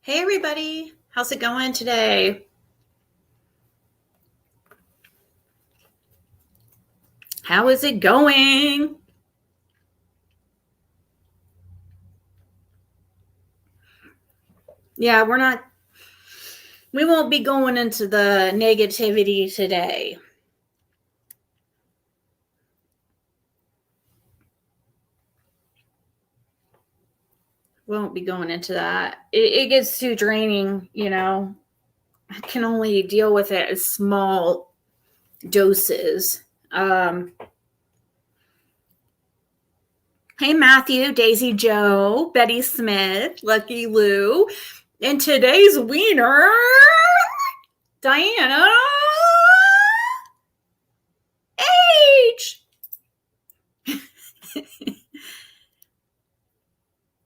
Hey everybody, how's it going today? How is it going? Yeah, we won't be going into the negativity today. We won't be going into that. It gets too draining, I can only deal with it as small doses. Hey Matthew, Daisy Joe, Betty Smith, Lucky Lou, and today's wiener, Diana H.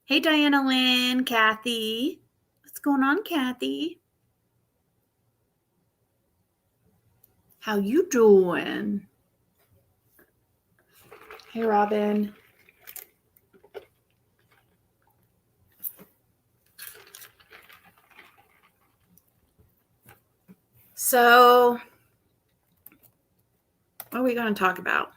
Hey, Diana Lynn, Kathy. What's going on, Kathy? How you doing? Hey, Robin. So, what are we going to talk about?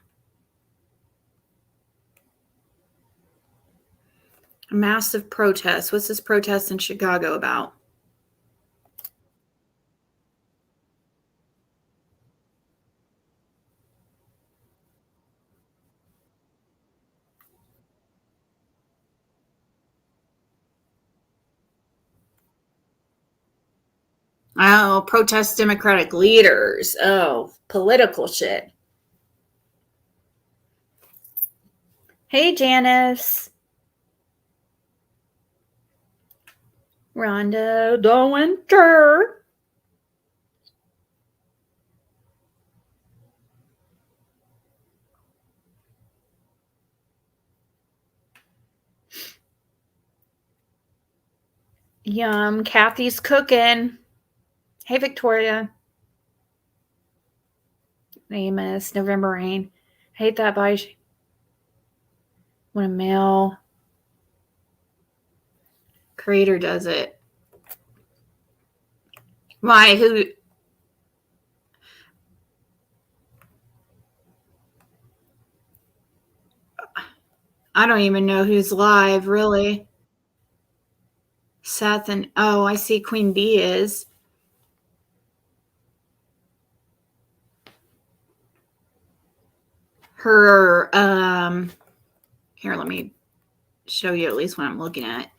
A massive protest. What's this protest in Chicago about? Oh, protest Democratic leaders. Oh, political shit. Hey, Janice. Rhonda the Winter. Yum. Kathy's cooking. Hey, Victoria. Amos. November Rain. Hate that by when a male creator does it. Why? Who? I don't even know who's live, really. Seth and I see Queen Bee is. Her here, let me show you at least what I'm looking at.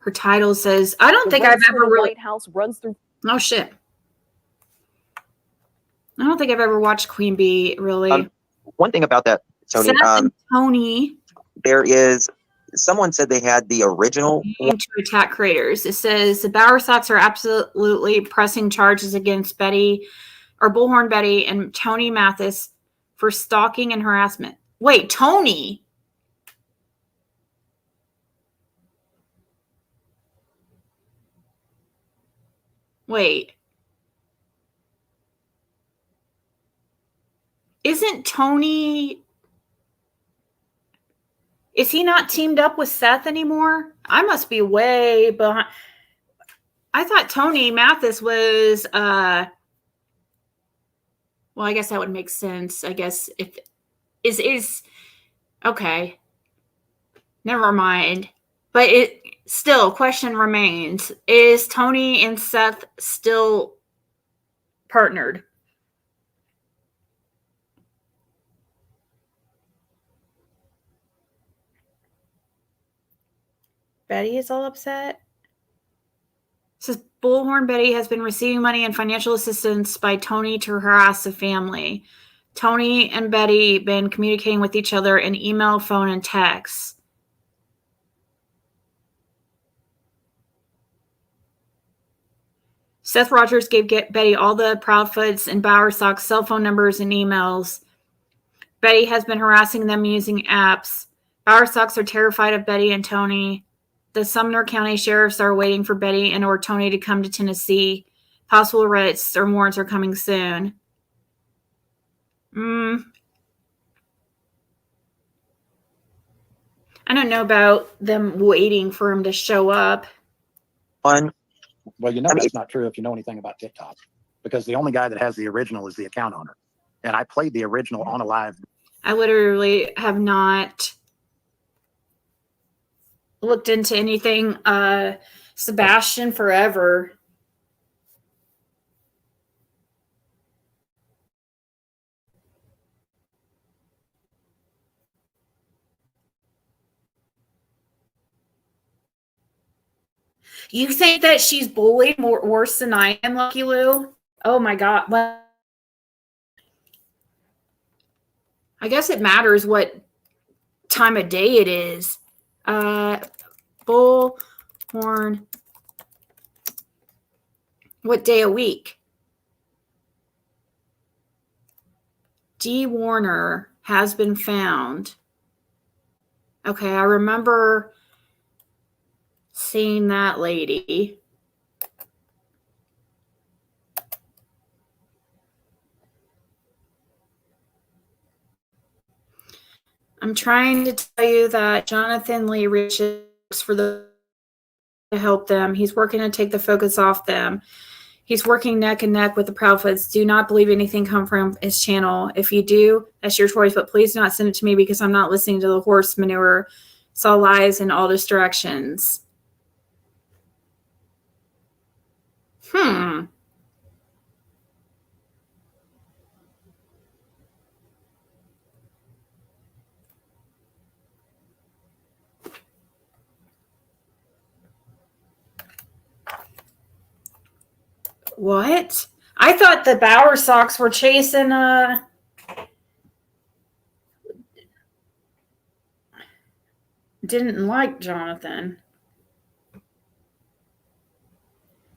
Her title says, I don't think I've ever really White House runs through. Oh shit. I don't think I've ever watched Queen Bee, really. One thing about that, Tony, Seth and Tony, there is someone said they had the original to attack creators. It says the Bower Sox are absolutely pressing charges against Betty or Bullhorn Betty and Tony Mathis for stalking and harassment. Wait, Tony? Wait. Isn't Tony... Is he not teamed up with Seth anymore? I must be way behind. I thought Tony Mathis was... well, I guess that would make sense. I guess if... Is... Okay. Never mind. But it still, question remains. Is Tony and Seth still partnered? Betty is all upset. It says Bullhorn Betty has been receiving money and financial assistance by Tony to harass the family. Tony and Betty been communicating with each other in email, phone, and text. Seth Rogers gave Betty all the Proudfoots and Bower Sox cell phone numbers and emails. Betty has been harassing them using apps. Bower Sox are terrified of Betty and Tony. The Sumner County sheriffs are waiting for Betty and or Tony to come to Tennessee. Possible arrests or warrants are coming soon. I I don't know about them waiting for him to show up. Well, that's not true if you know anything about TikTok, because the only guy that has the original is the account owner. And I played the original on a live. I literally have not looked into anything Sebastian forever. You think that she's bullied worse than I am, Lucky Lou? Oh my God. Well, I guess it matters what time of day it is. Bullhorn. What day of week? Dee Warner has been found. Okay, I remember seeing that lady. I'm trying to tell you that Jonathan Lee reaches for the to help them. He's working to take the focus off them. He's working neck and neck with the Proudfoots. Do not believe anything come from his channel. If you do, that's your choice, but please do not send it to me because I'm not listening to the horse manure. It's all lies in all directions. What? I thought the Bower Sox were chasing didn't like Jonathan.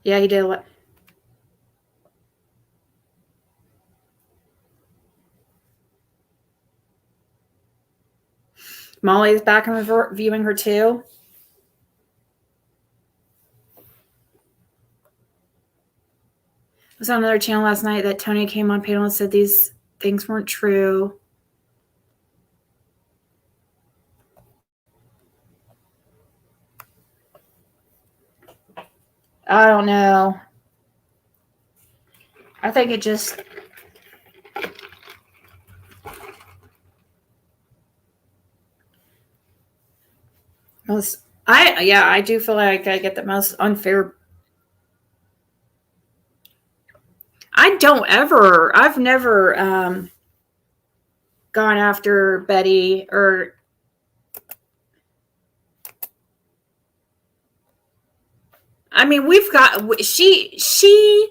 Yeah, he did. Molly's back and reviewing her too. I was on another channel last night that Tony came on panel and said these things weren't true. I don't know. I think it just I do feel like I get the most unfair. I've never gone after Betty or I mean, we've got she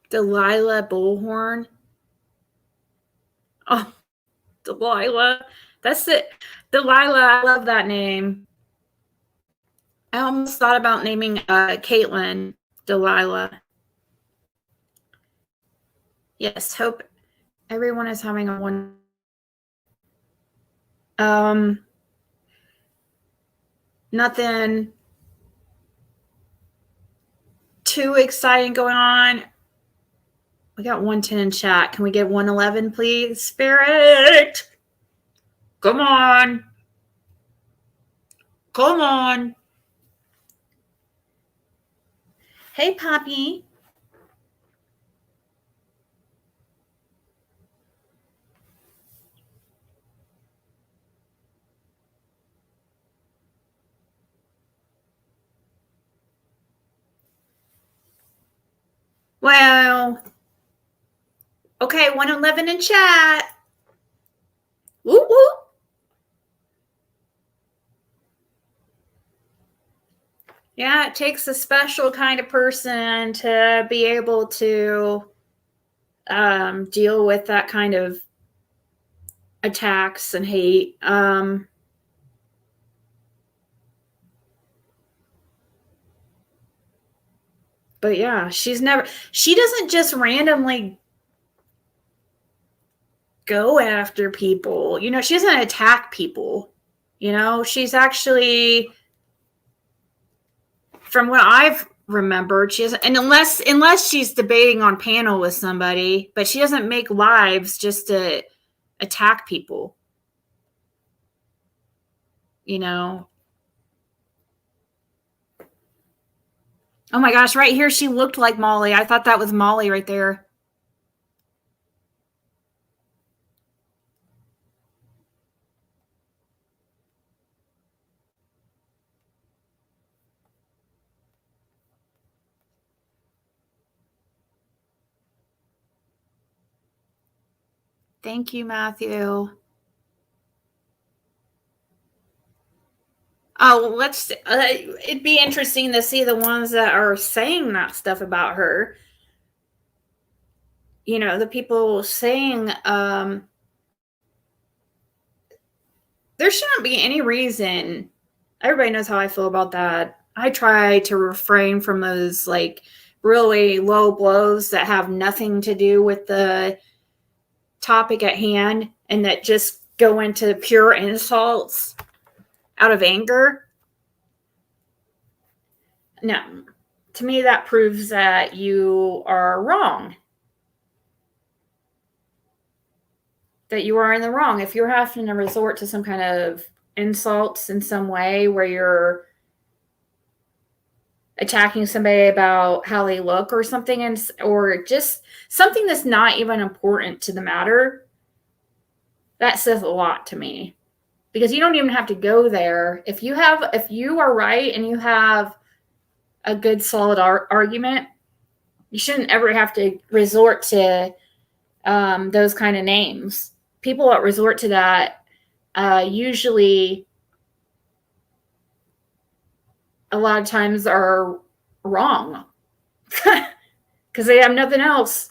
Delilah Bullhorn. Oh, Delilah. That's it. Delilah, I love that name. I almost thought about naming Caitlin Delilah. Yes, hope everyone is having a one. Nothing too exciting going on. We got 110 in chat. Can we get 111, please? Spirit! Come on. Come on. Hey, Poppy. Well, okay, 111 in chat. Woo woo. Yeah, it takes a special kind of person to be able to deal with that kind of attacks and hate. But yeah, she doesn't just randomly go after people. You know, she doesn't attack people. You know, she's actually, from what I've remembered. She doesn't, and unless she's debating on panel with somebody, but she doesn't make lives just to attack people. You know. Oh my gosh, right here she looked like Molly. I thought that was Molly right there. Thank you, Matthew. Oh, let's. It'd be interesting to see the ones that are saying that stuff about her. You know, the people saying there shouldn't be any reason. Everybody knows how I feel about that. I try to refrain from those like really low blows that have nothing to do with the topic at hand and that just go into pure insults out of anger. No, to me, that proves that you are wrong. That you are in the wrong. If you're having to resort to some kind of insults in some way where you're attacking somebody about how they look or something, or just something that's not even important to the matter, that says a lot to me. Because you don't even have to go there. If you are right and you have a good solid argument, you shouldn't ever have to resort to those kind of names. People that resort to that usually a lot of times are wrong because they have nothing else.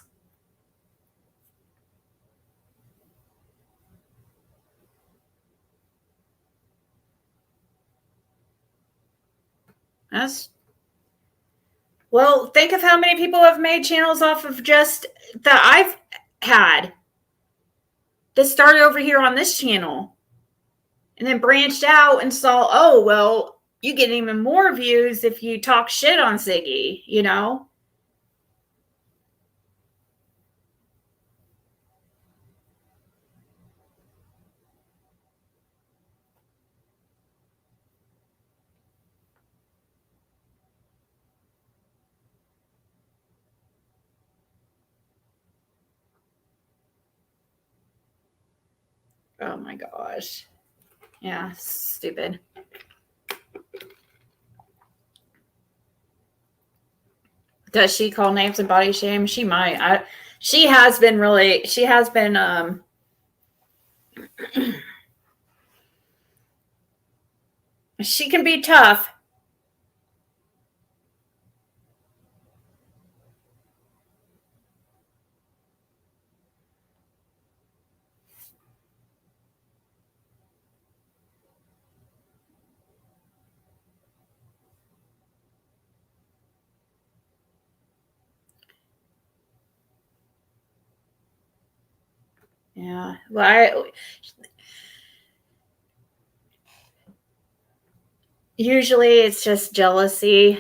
Well, think of how many people have made channels off of just that I've had that started over here on this channel and then branched out and saw, oh, well, you get even more views if you talk shit on Ziggy, you know? Oh my gosh. Yeah, stupid. Does she call names and body shame? She might. She has been she can be tough. Yeah. Well, usually it's just jealousy.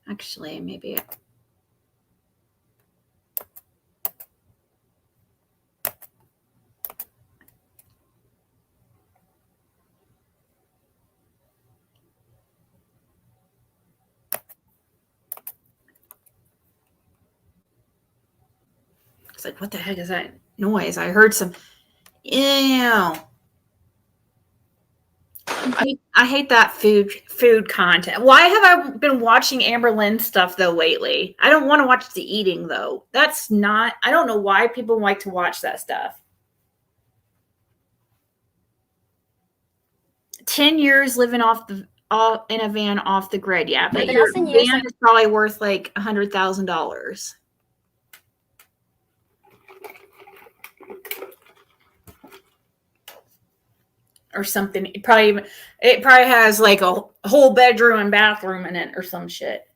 Actually, maybe. It's like, what the heck is that noise? I heard some. Ew. I hate that food content. Why have I been watching Amber Lynn stuff though lately? I don't want to watch the eating though. That's not. I don't know why people like to watch that stuff. 10 years living in a van off the grid. Yeah, but your van is probably worth like $100,000. Or something. It probably has like a whole bedroom and bathroom in it or some shit.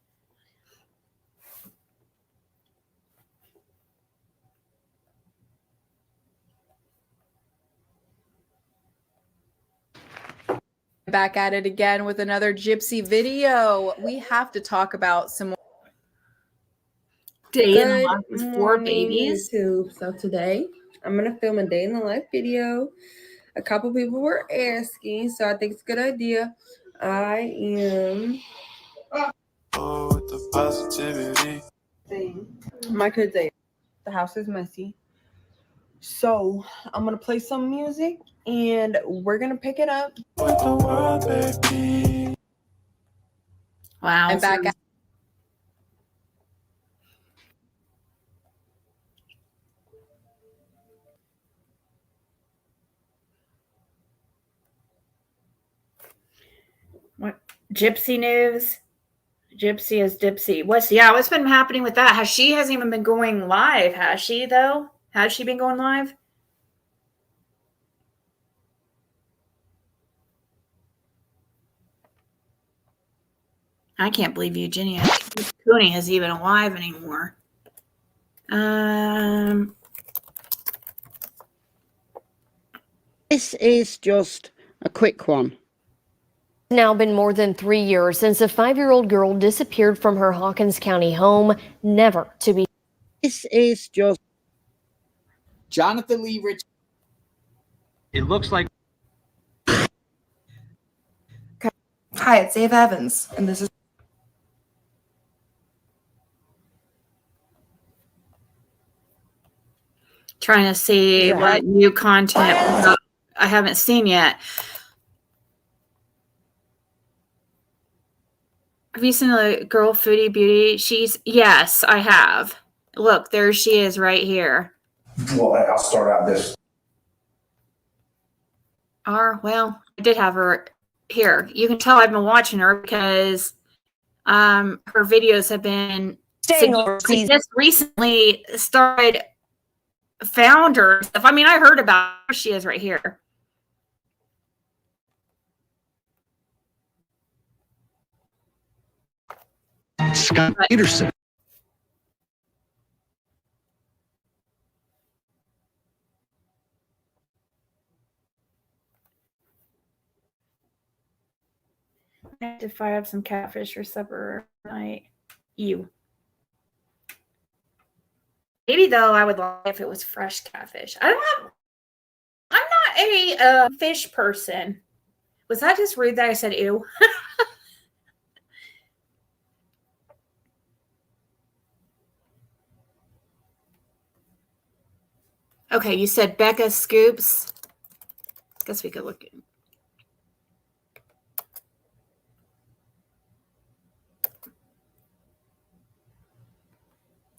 back at it again with another Gypsy video. We have to talk about some more. Day in the Good life with 4 morning, babies. YouTube. So today I'm gonna film a day in the life video. A couple people were asking, so I think it's a good idea. I am with the positivity. My kids ate. The house is messy. So I'm gonna play some music and we're gonna pick it up. With the world, baby. Wow. I'm back at What Gypsy news? Gypsy is Dipsy. What's been happening with that? Hasn't even been going live, has she though? Has she been going live? I can't believe Eugenia Cooney is even alive anymore. This is just a quick one. Now been more than 3 years since a 5-year-old girl disappeared from her Hawkins County home, never to be. This is just Jonathan Lee Rich. It looks like. Hi, it's Dave Evans, and this is. Trying to see what new content I haven't seen yet. Have you seen the girl Foodie Beauty? Yes, I have. Look, there she is right here. Well, I'll start out this. Well, I did have her here. You can tell I've been watching her because her videos have been. I just recently found her stuff. I mean, I heard about her. She is right here. Scott Peterson. I have to fire up some catfish for supper tonight. You. Maybe though, I would like if it was fresh catfish. I'm not a fish person. Was that just rude that I said ew? Okay, you said Becca Scoops. Guess we could look at.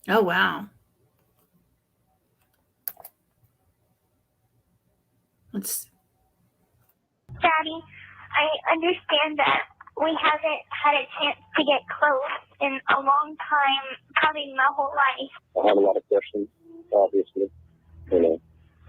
Oh, wow. Daddy, I understand that we haven't had a chance to get close in a long time, probably my whole life. I have a lot of questions, obviously. You know,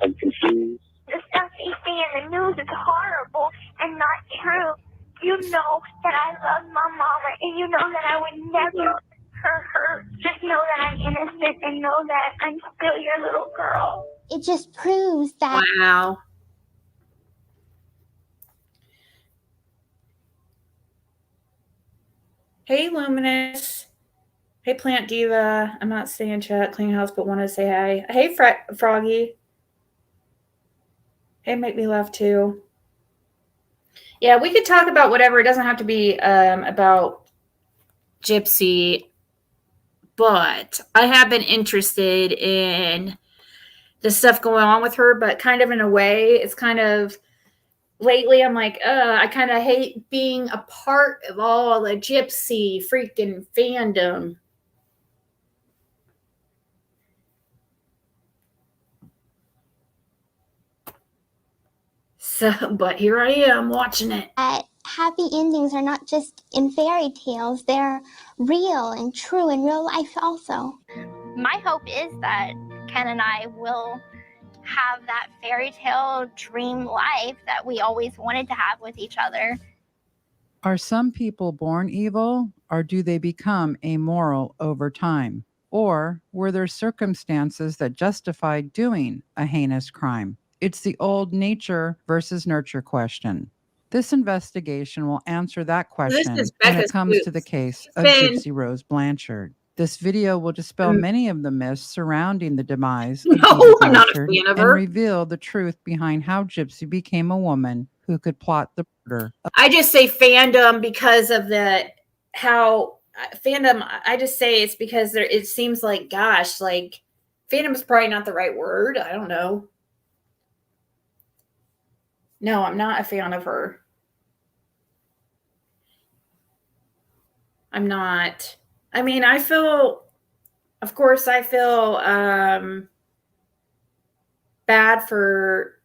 I'm confused. The stuff you see in the news is horrible and not true. You know that I love my mama, and you know that I would never hurt her. Just know that I'm innocent and know that I'm still your little girl. It just proves that. Wow. Hey, Luminous. Hey, Plant Diva. I'm not staying in chat, clean house, but want to say hi. Hey, Froggy. Hey, Make Me Laugh Too. Yeah, we could talk about whatever. It doesn't have to be about Gypsy, but I have been interested in the stuff going on with her, but kind of in a way, it's kind of lately I'm like, I kind of hate being a part of all the Gypsy freaking fandom. So, but here I am watching it. Happy endings are not just in fairy tales, they're real and true in real life also. My hope is that Ken and I will have that fairy tale dream life that we always wanted to have with each other. Are some people born evil, or do they become amoral over time? Or were there circumstances that justified doing a heinous crime? It's the old nature versus nurture question. This investigation will answer that This question is when it Becca's comes to Boots. the case She's of been- Gypsy Rose Blanchard. This video will dispel many of the myths surrounding the demise of No, Dee Dee I'm not a Blanchard fan of and her. reveal the truth behind how Gypsy became a woman who could plot the murder. I just say fandom because of how fandom. I just say it's because it seems like, gosh, like fandom is probably not the right word. I don't know. No, I'm not a fan of her. I'm not. I mean, I feel bad for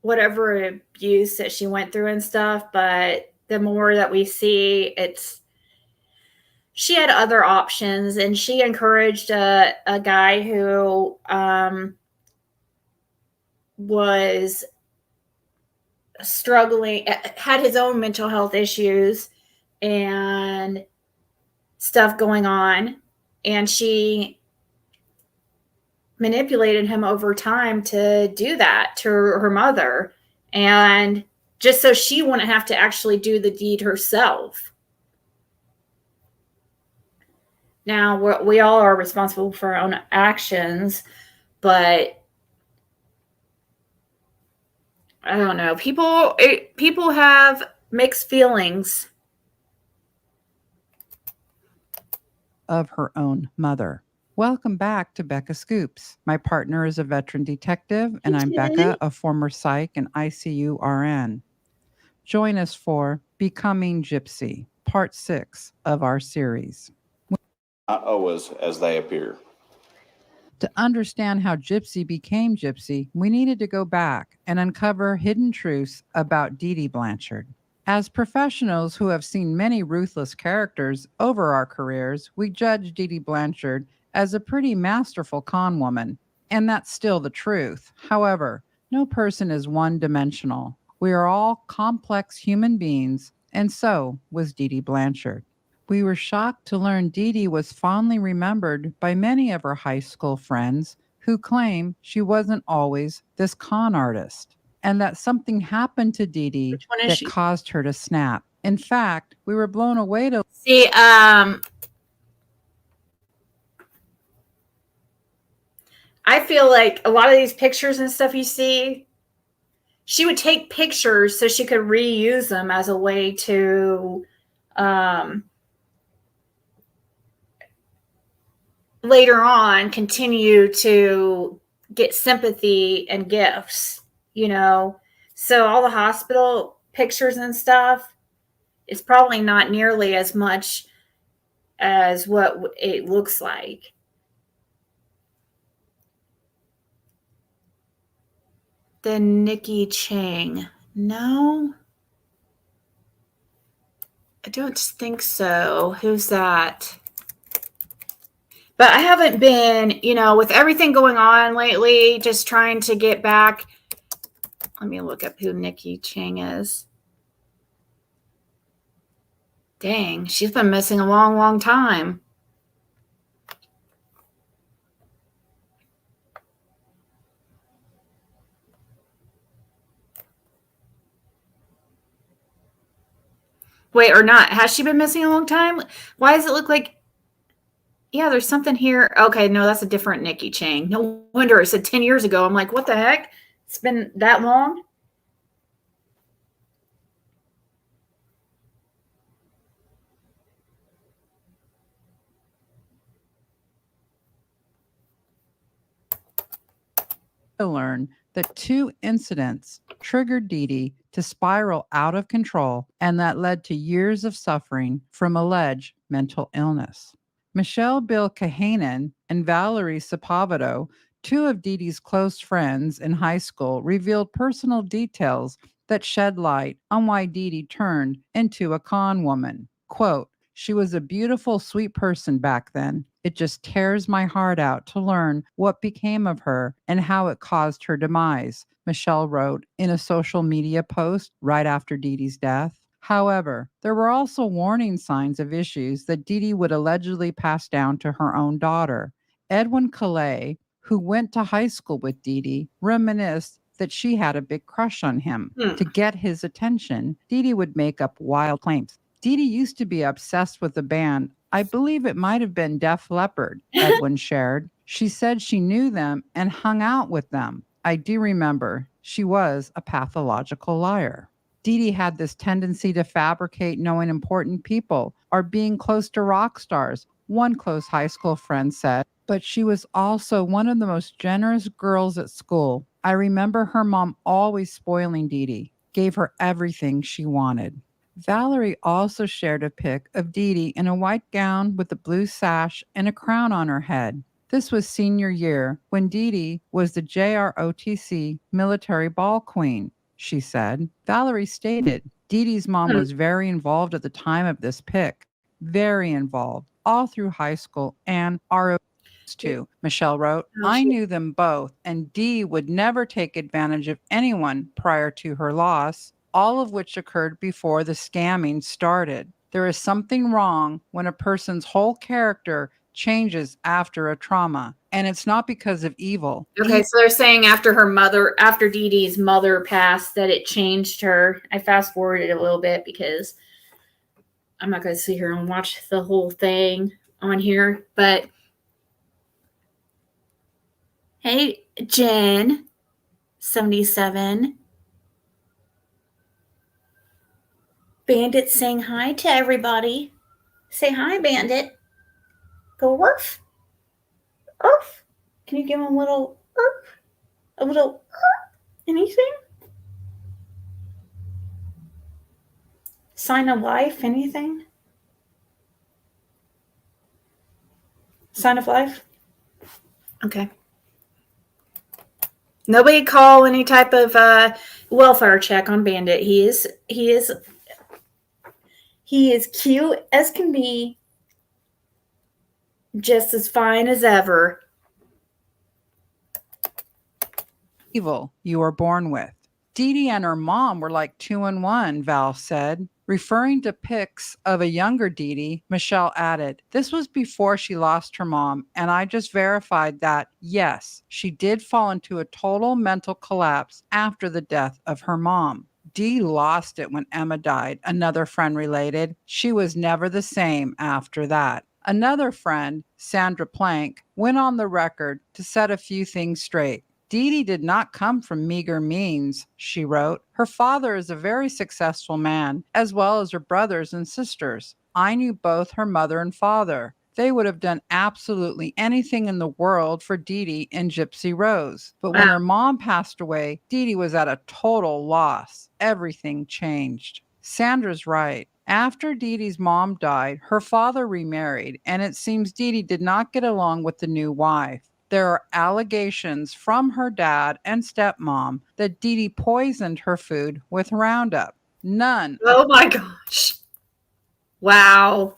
whatever abuse that she went through and stuff, but the more that we see, she had other options, and she encouraged a guy who was struggling, had his own mental health issues and stuff going on, and she manipulated him over time to do that to her mother, and just so she wouldn't have to actually do the deed herself. Now, we all are responsible for our own actions, but I don't know. People have mixed feelings. Of her own mother. Welcome back to Becca Scoops. My partner is a veteran detective, and I'm Becca, a former psych and ICU RN. Join us for Becoming Gypsy, Part 6 of our series. Not always as they appear. To understand how Gypsy became Gypsy, we needed to go back and uncover hidden truths about Dee Dee Blanchard. As professionals who have seen many ruthless characters over our careers, we judge Dee Dee Blanchard as a pretty masterful con woman, and that's still the truth. However, no person is one-dimensional. We are all complex human beings, and so was Dee Dee Blanchard. We were shocked to learn Dee Dee was fondly remembered by many of her high school friends who claim she wasn't always this con artist, and that something happened to Dee Dee that caused her to snap. In fact, we were blown away to see. I feel like a lot of these pictures and stuff you see, she would take pictures so she could reuse them as a way to later on continue to get sympathy and gifts, you know. So all the hospital pictures and stuff is probably not nearly as much as what it looks like. Then Nikki Chang. No, I don't think so. Who's that? But I haven't been, you know, with everything going on lately, just trying to get back. Let me look up who Nikki Chang is. Dang, she's been missing a long, long time. Wait, or not. Has she been missing a long time? Why does it look like... Yeah, there's something here. Okay, no, that's a different Nikki Chang. No wonder it said 10 years ago. I'm like, what the heck? It's been that long? to learn that 2 incidents triggered Dee Dee to spiral out of control, and that led to years of suffering from alleged mental illness. Michelle Bill Kahanen and Valerie Sapovito, 2 of Dee Dee's close friends in high school, revealed personal details that shed light on why Dee Dee turned into a con woman. Quote, "She was a beautiful, sweet person back then. It just tears my heart out to learn what became of her and how it caused her demise," Michelle wrote in a social media post right after Dee Dee's death. However, there were also warning signs of issues that Dee Dee would allegedly pass down to her own daughter. Edwin Calais, who went to high school with Dee Dee, reminisced that she had a big crush on him. Hmm. To get his attention, Dee Dee would make up wild claims. Dee Dee used to be obsessed with the band. I believe it might have been Def Leppard, Edwin shared. She said she knew them and hung out with them. I do remember she was a pathological liar. Dee Dee had this tendency to fabricate knowing important people or being close to rock stars, one close high school friend said. But she was also one of the most generous girls at school. I remember her mom always spoiling Dee Dee, gave her everything she wanted. Valerie also shared a pic of Dee Dee in a white gown with a blue sash and a crown on her head. This was senior year when Dee Dee was the JROTC military ball queen, she said. Valerie stated Dee Dee's mom was very involved at the time of this pic, very involved, all through high school and ROTC too. Michelle wrote, I knew them both, and Dee would never take advantage of anyone prior to her loss, all of which occurred before the scamming started. There is something wrong when a person's whole character changes after a trauma, and it's not because of evil. Okay, so they're saying after Dee Dee's mother passed, that it changed her. I fast forwarded a little bit because I'm not going to sit here and watch the whole thing on here, but hey, Jen, 77. Bandit saying hi to everybody. Say hi, Bandit. Go Ruff. Ruff. Can you give him a little Ruff? A little anything? Sign of life, anything? Sign of life? Okay. Nobody call any type of welfare check on Bandit. He is cute as can be, just as fine as ever. Evil you were born with. Dee Dee and her mom were like 2 in 1, Val said. Referring to pics of a younger Dee Dee, Michelle added, this was before she lost her mom, and I just verified that, yes, she did fall into a total mental collapse after the death of her mom. Dee lost it when Emma died, another friend related. She was never the same after that. Another friend, Sandra Plank, went on the record to set a few things straight. Dee Dee did not come from meager means, she wrote. Her father is a very successful man, as well as her brothers and sisters. I knew both her mother and father. They would have done absolutely anything in the world for Dee Dee and Gypsy Rose. But when her mom passed away, Dee Dee was at a total loss. Everything changed. Sandra's right. After Dee Dee's mom died, her father remarried, and it seems Dee Dee did not get along with the new wife. There are allegations from her dad and stepmom that Dee Dee poisoned her food with Roundup. None. Oh my gosh. Wow.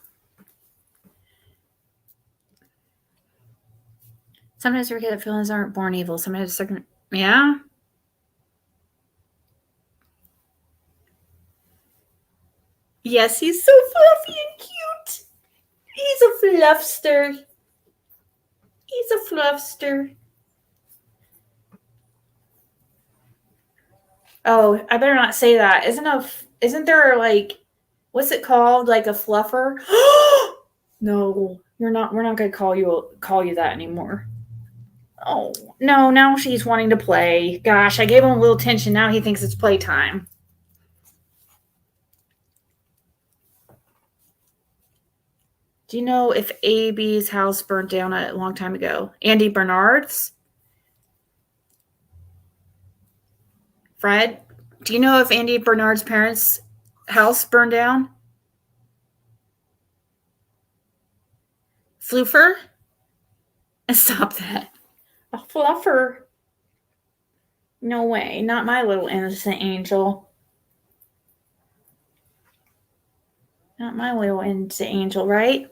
Sometimes we forget that feelings aren't born evil. Sometimes second, yeah. Yes, he's so fluffy and cute. He's a fluffster. He's a fluffster. Oh, I better not say that. Isn't there like, what's it called? Like a fluffer? No, we're not gonna call you that anymore. Oh no, now she's wanting to play. Gosh, I gave him a little attention. Now he thinks it's playtime. Do you know if AB's house burnt down a long time ago? Andy Bernard's? Fred, do you know if Andy Bernard's parents' house burned down? Floofer? Stop that. A fluffer? No way. Not my little innocent angel. Not my little innocent angel, right?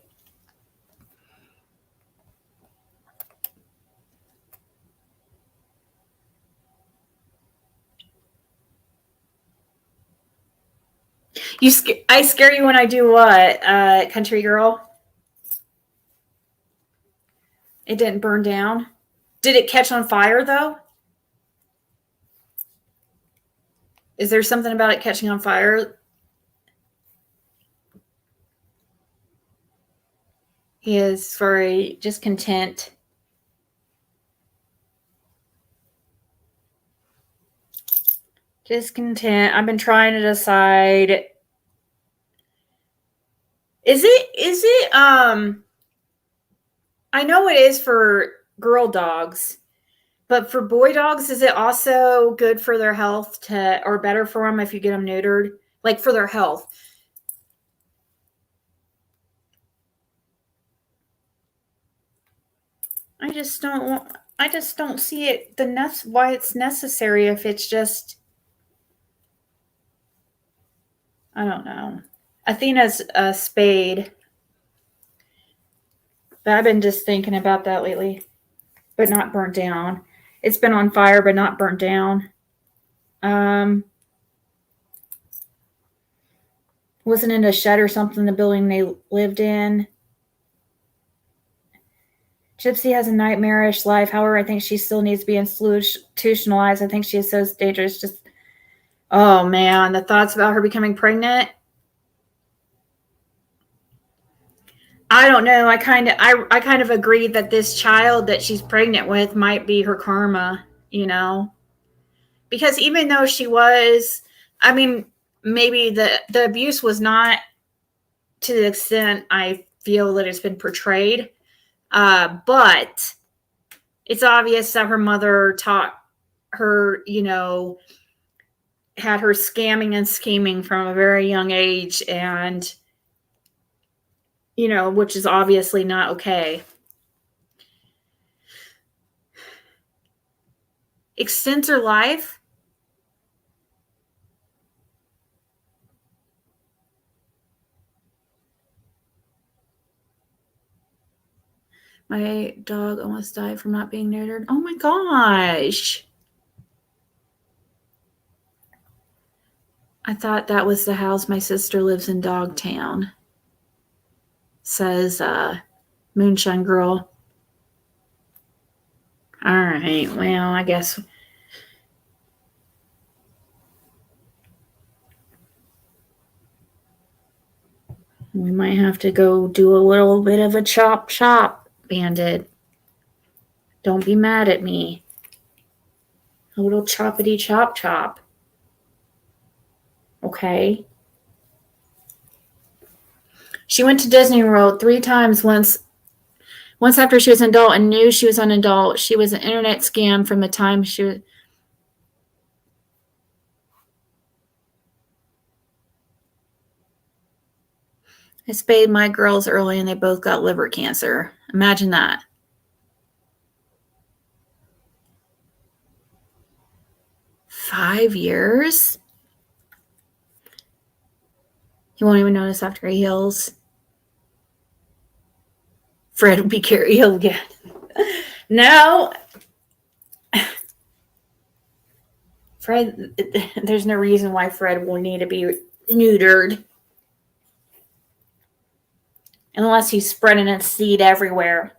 I scare you when I do what, country girl? It didn't burn down. Did it catch on fire though? Is there something about it catching on fire? He is very discontent. Discontent. I've been trying to decide. Is it I know it is for girl dogs, but for boy dogs, is it also good for their health or better for them if you get them neutered? Like for their health. I just don't see it why it's necessary if it's just, I don't know. Athena's a spade. But I've been just thinking about that lately, but not burnt down. It's been on fire, but not burnt down. Wasn't in a shed or something, the building they lived in. Gypsy has a nightmarish life. However, I think she still needs to be institutionalized. I think she is so dangerous. Just, oh man, the thoughts about her becoming pregnant. I don't know. I kind of agreed that this child that she's pregnant with might be her karma, because even though she was, I mean, maybe the abuse was not to the extent I feel that it's been portrayed. But it's obvious that her mother taught her, had her scamming and scheming from a very young age, and which is obviously not okay. Extends her life. My dog almost died from not being neutered. Oh my gosh. I thought that was the house. My sister lives in Dogtown. Says Moonshine Girl. All right. Well, I guess. We might have to go do a little bit of a chop, Bandit. Don't be mad at me. A little choppity chop. Okay. She went to Disney World 3 times. Once after she was an adult and knew she was an adult. She was an internet scam from the time she was. I spayed my girls early and they both got liver cancer. Imagine that. $5 years? He won't even notice after he heals. Fred will be he'll again. No. Fred, there's no reason why Fred will need to be neutered. Unless he's spreading a seed everywhere.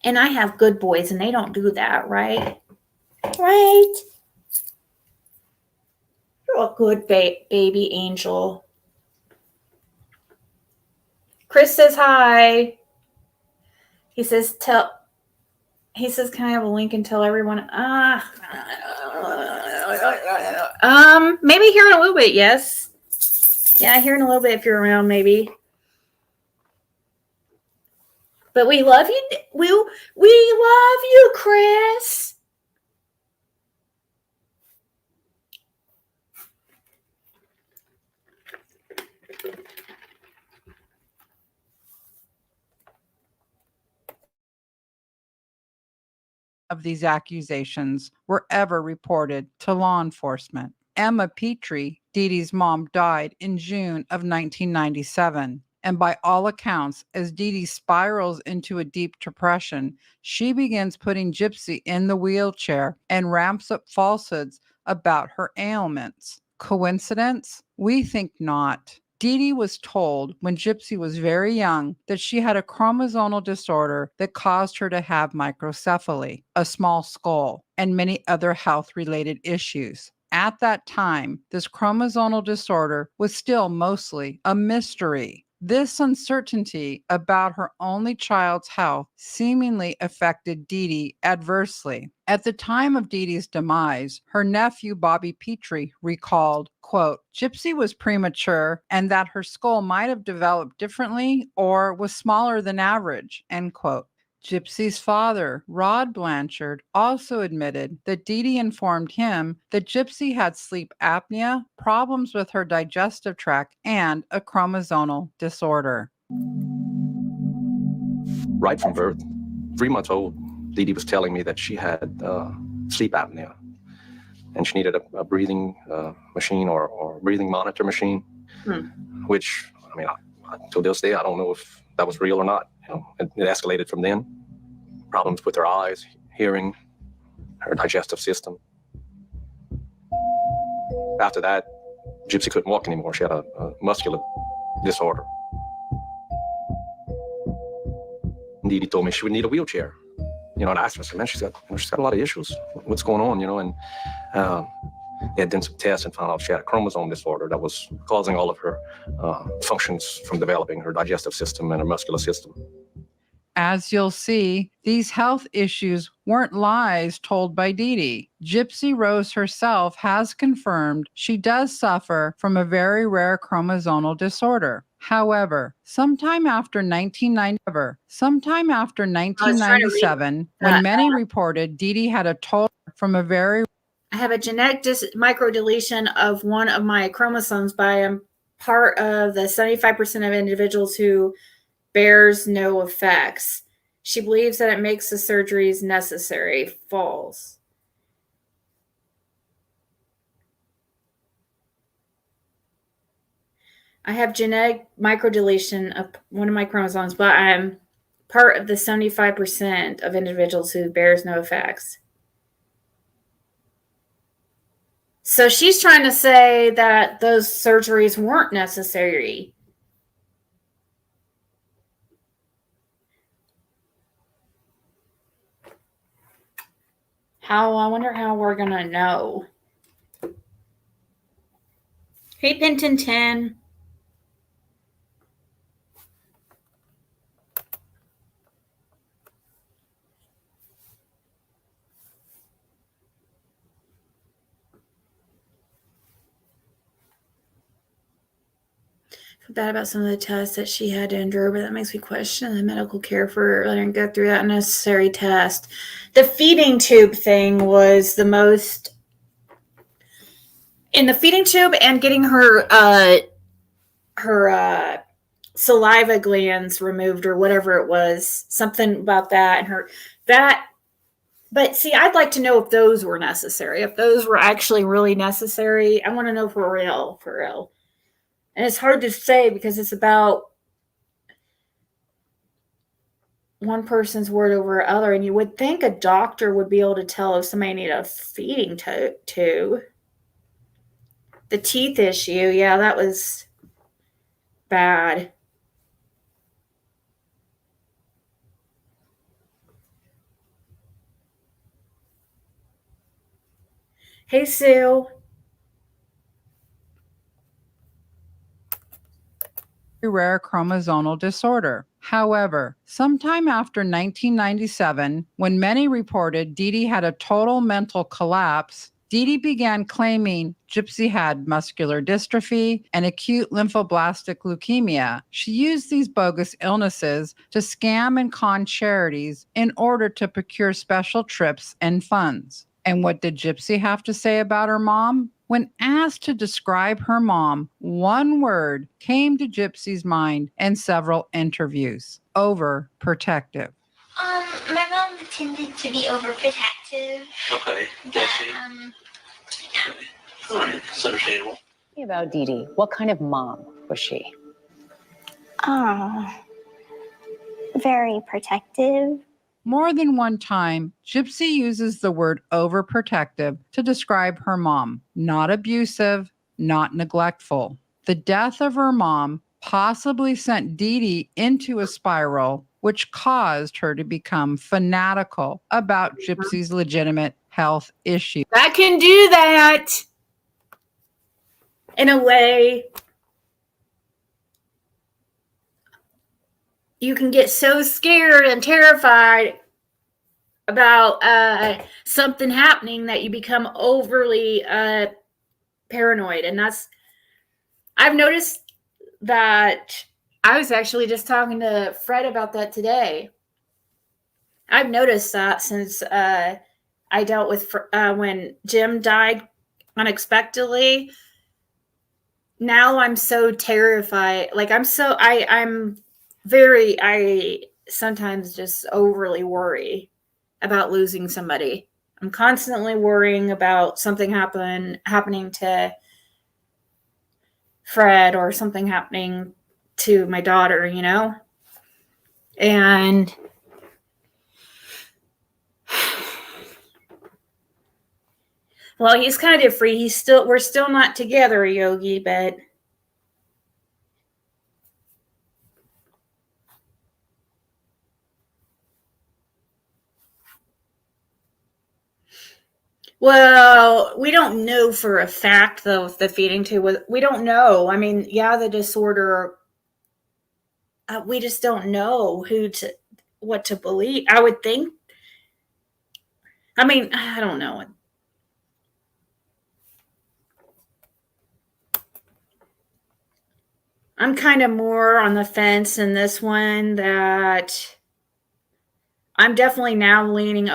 And I have good boys and they don't do that, right? Right? You're a good baby angel. Chris says hi. He says, can I have a link and tell everyone? Maybe here in a little bit, yes. Yeah, here in a little bit if you're around, maybe. But we love you. We love you, Chris. Of these accusations were ever reported to law enforcement. Emma Petrie, Dee Dee's mom, died in June of 1997. And by all accounts, as Dee Dee spirals into a deep depression, she begins putting Gypsy in the wheelchair and ramps up falsehoods about her ailments. Coincidence? We think not. Dee Dee was told when Gypsy was very young that she had a chromosomal disorder that caused her to have microcephaly, a small skull, and many other health-related issues. at that time, this chromosomal disorder was still mostly a mystery. This uncertainty about her only child's health seemingly affected Dee Dee adversely. At the time of Dee Dee's demise, her nephew Bobby Petrie recalled, quote, Gypsy was premature and that her skull might have developed differently or was smaller than average, end quote. Gypsy's father, Rod Blanchard, also admitted that Dee Dee informed him that Gypsy had sleep apnea, problems with her digestive tract, and a chromosomal disorder. Right from birth, 3 months old, Dee Dee was telling me that she had sleep apnea and she needed a breathing machine or breathing monitor machine, which, I mean, till this day, I don't know if that was real or not. You know, it escalated from then. Problems with her eyes, hearing, her digestive system. After that, Gypsy couldn't walk anymore. She had a muscular disorder. Dee Dee told me she would need a wheelchair. You know, and I asked her, I said, man, she's got a lot of issues. What's going on, you know? And they had done some tests and found out she had a chromosome disorder that was causing all of her functions from developing, her digestive system and her muscular system. As you'll see, these health issues weren't lies told by Dee Dee. Gypsy Rose herself has confirmed she does suffer from a very rare chromosomal disorder. However, sometime after 1997, when many reported Dee Dee had a total from a very... I have a genetic microdeletion of one of my chromosomes, but I am part of the 75% of individuals who bears no effects. She believes that it makes the surgeries necessary. False. I have genetic microdeletion of one of my chromosomes, but I'm part of the 75% of individuals who bears no effects. So she's trying to say that those surgeries weren't necessary. I wonder how we're going to know. Hey, Penton 10. I feel bad about some of the tests that she had to endure, but that makes me question the medical care for letting her go through that unnecessary test. The feeding tube thing was the most... In the feeding tube and getting her saliva glands removed or whatever it was, something about that and that. But see, I'd like to know if those were necessary, if those were actually really necessary. I want to know for real. And it's hard to say because it's about one person's word over other. And you would think a doctor would be able to tell if somebody needed a feeding tube. The teeth issue, yeah, that was bad. Hey, Sue. Rare chromosomal disorder. However, sometime after 1997, when many reported Dee Dee had a total mental collapse, Dee Dee began claiming Gypsy had muscular dystrophy and acute lymphoblastic leukemia. She used these bogus illnesses to scam and con charities in order to procure special trips and funds. And what did Gypsy have to say about her mom? When asked to describe her mom, one word came to Gypsy's mind in several interviews: overprotective. My mom tended to be overprotective. Okay, Gypsy. All right, it's understandable. About Dee Dee, what kind of mom was she? Very protective. More than one time, Gypsy uses the word overprotective to describe her mom. Not abusive, not neglectful. The death of her mom possibly sent Dee Dee into a spiral, which caused her to become fanatical about Gypsy's legitimate health issues. That can do that. in a way, you can get so scared and terrified about something happening that you become overly paranoid. And I've noticed that. I was actually just talking to Fred about that today. I've noticed that since I dealt with when Jim died unexpectedly. Now I'm so terrified. Like I'm I sometimes just overly worry about losing somebody. I'm constantly worrying about something happening to Fred or something happening to my daughter, you know? And well, he's kind of free. We're still not together, Yogi, but well, we don't know for a fact, though, if the feeding tube was, we don't know. I mean, yeah, the disorder, we just don't know what to believe. I would think, I mean, I don't know. I'm kind of more on the fence in this one, that I'm definitely now leaning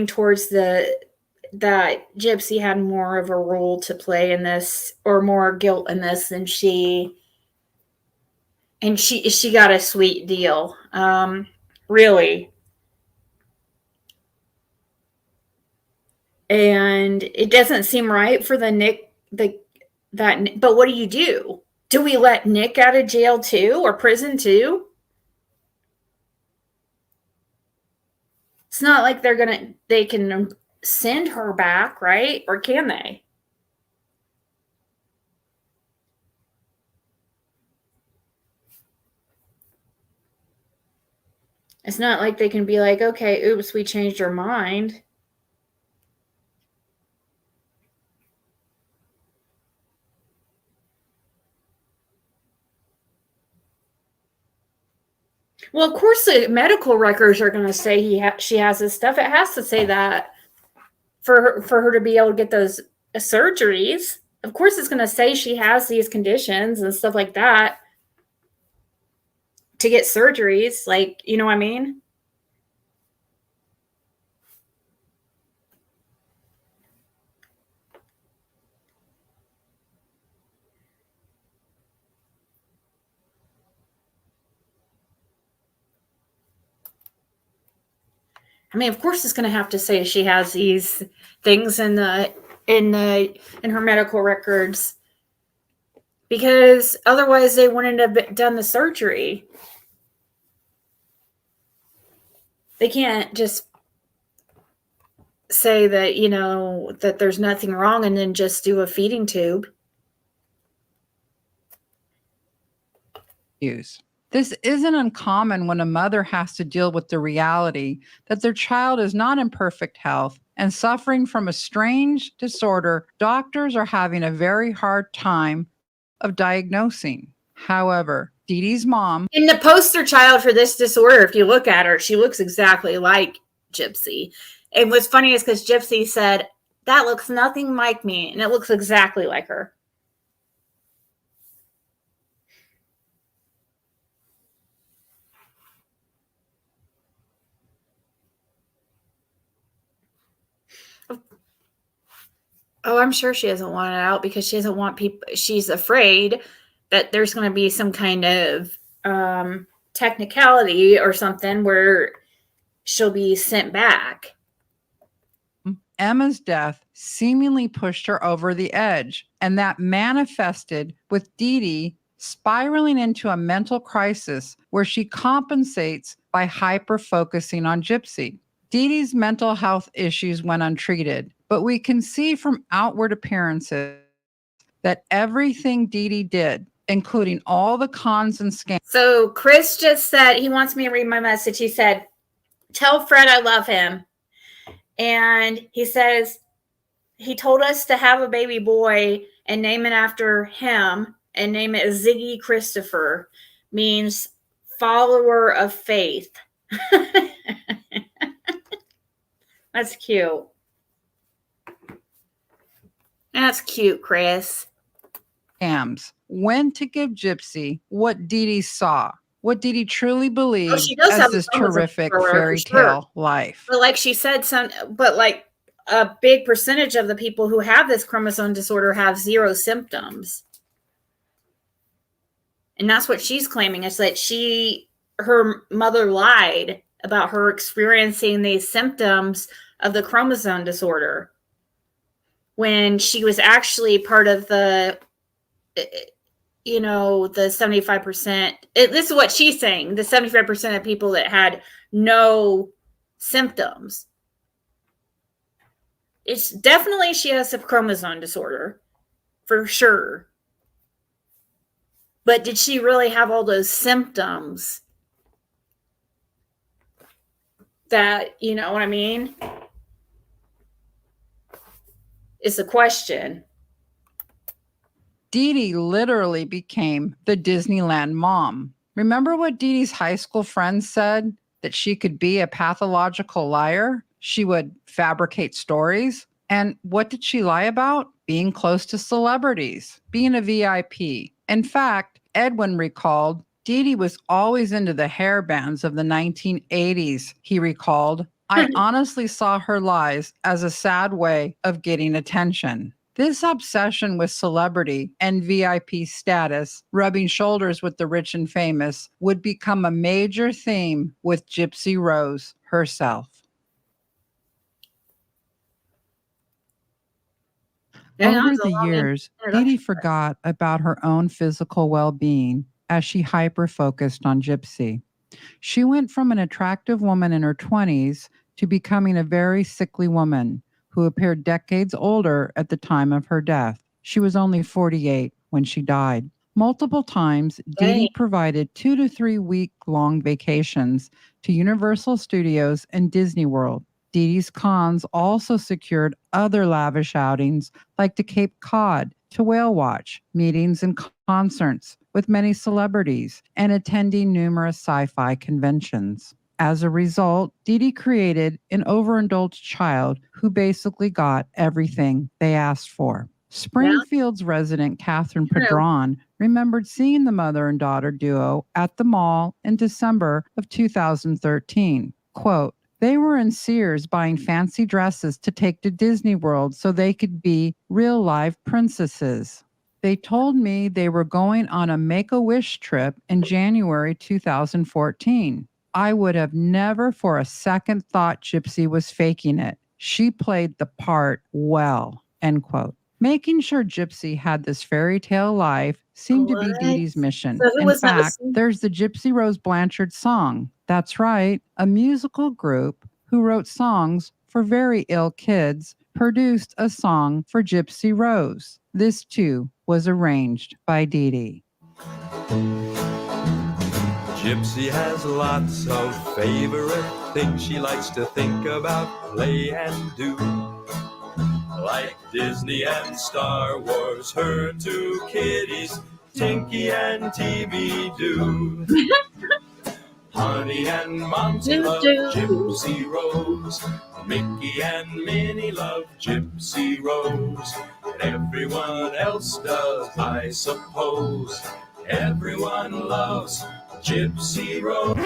towards that Gypsy had more of a role to play in this, or more guilt in this than she got a sweet deal. Really. And it doesn't seem right for but what do? Do we let Nick out of jail too, or prison too? It's not like they can send her back, right? Or can they? It's not like they can be like, okay, oops, we changed our mind. Well, of course, the medical records are going to say she has this stuff. It has to say that for her to be able to get those surgeries. Of course, it's going to say she has these conditions and stuff like that to get surgeries. Like, you know what I mean? I mean, of course, it's going to have to say she has these things in her medical records, because otherwise they wouldn't have done the surgery. They can't just say that, you know, that there's nothing wrong and then just do a feeding tube. This isn't uncommon when a mother has to deal with the reality that their child is not in perfect health and suffering from a strange disorder doctors are having a very hard time of diagnosing. However, Dee Dee's mom... In the poster child for this disorder, if you look at her, she looks exactly like Gypsy. And what's funny is because Gypsy said, that looks nothing like me. And it looks exactly like her. Oh, I'm sure she doesn't want it out because she doesn't want people. She's afraid that there's going to be some kind of technicality or something where she'll be sent back. Emma's death seemingly pushed her over the edge, and that manifested with Dee Dee spiraling into a mental crisis where she compensates by hyper-focusing on Gypsy. Dee Dee's mental health issues went untreated, but we can see from outward appearances that everything Dee Dee did, including all the cons and scams. So Chris just said, he wants me to read my message. He said, tell Fred I love him. And he says, he told us to have a baby boy and name it after him and name it Ziggy Christopher, means follower of faith. That's cute. That's cute, Chris. When to give Gypsy what Dee Dee saw, what Dee Dee truly believed she does as have this the chromosome terrific disorder, for fairy sure. tale life. But like she said, a big percentage of the people who have this chromosome disorder have zero symptoms. And that's what she's claiming, is that her mother lied about her experiencing these symptoms of the chromosome disorder when she was actually part of the 75%. This is what she's saying, the 75% of people that had no symptoms. It's definitely, she has a chromosome disorder for sure. But did she really have all those symptoms that, you know what I mean? It's a question. Dee Dee literally became the Disneyland mom. Remember what Dee Dee's high school friends said? That she could be a pathological liar? She would fabricate stories? And what did she lie about? Being close to celebrities, being a VIP. In fact, Edwin recalled Dee Dee was always into the hair bands of the 1980s, he recalled. I honestly saw her lies as a sad way of getting attention. This obsession with celebrity and VIP status, rubbing shoulders with the rich and famous, would become a major theme with Gypsy Rose herself. Over the years, Dee Dee forgot about her own physical well-being as she hyper-focused on Gypsy. She went from an attractive woman in her 20s to becoming a very sickly woman who appeared decades older at the time of her death. She was only 48 when she died. Multiple times, Dee Dee provided 2 to 3 week-long vacations to Universal Studios and Disney World. Dee Dee's cons also secured other lavish outings like to Cape Cod, to Whale Watch, meetings and concerts with many celebrities, and attending numerous sci-fi conventions. As a result, Dee Dee created an overindulged child who basically got everything they asked for. Springfield's resident Catherine Padron remembered seeing the mother and daughter duo at the mall in December of 2013. Quote, they were in Sears buying fancy dresses to take to Disney World so they could be real live princesses. They told me they were going on a Make-A-Wish trip in January 2014. I would have never for a second thought Gypsy was faking it. She played the part well, end quote. Making sure Gypsy had this fairy tale life seemed to be Dee Dee's mission. In fact, there's the Gypsy Rose Blanchard song. That's right, a musical group who wrote songs for very ill kids produced a song for Gypsy Rose. This too was arranged by Dee Dee. Gypsy has lots of favorite things she likes to think about, play and do. Like Disney and Star Wars, her two kitties, Tinky and TV do. Honey and Monty love Gypsy Rose. Mickey and Minnie love Gypsy Rose. Everyone else does, I suppose. Everyone loves Gypsy Rose.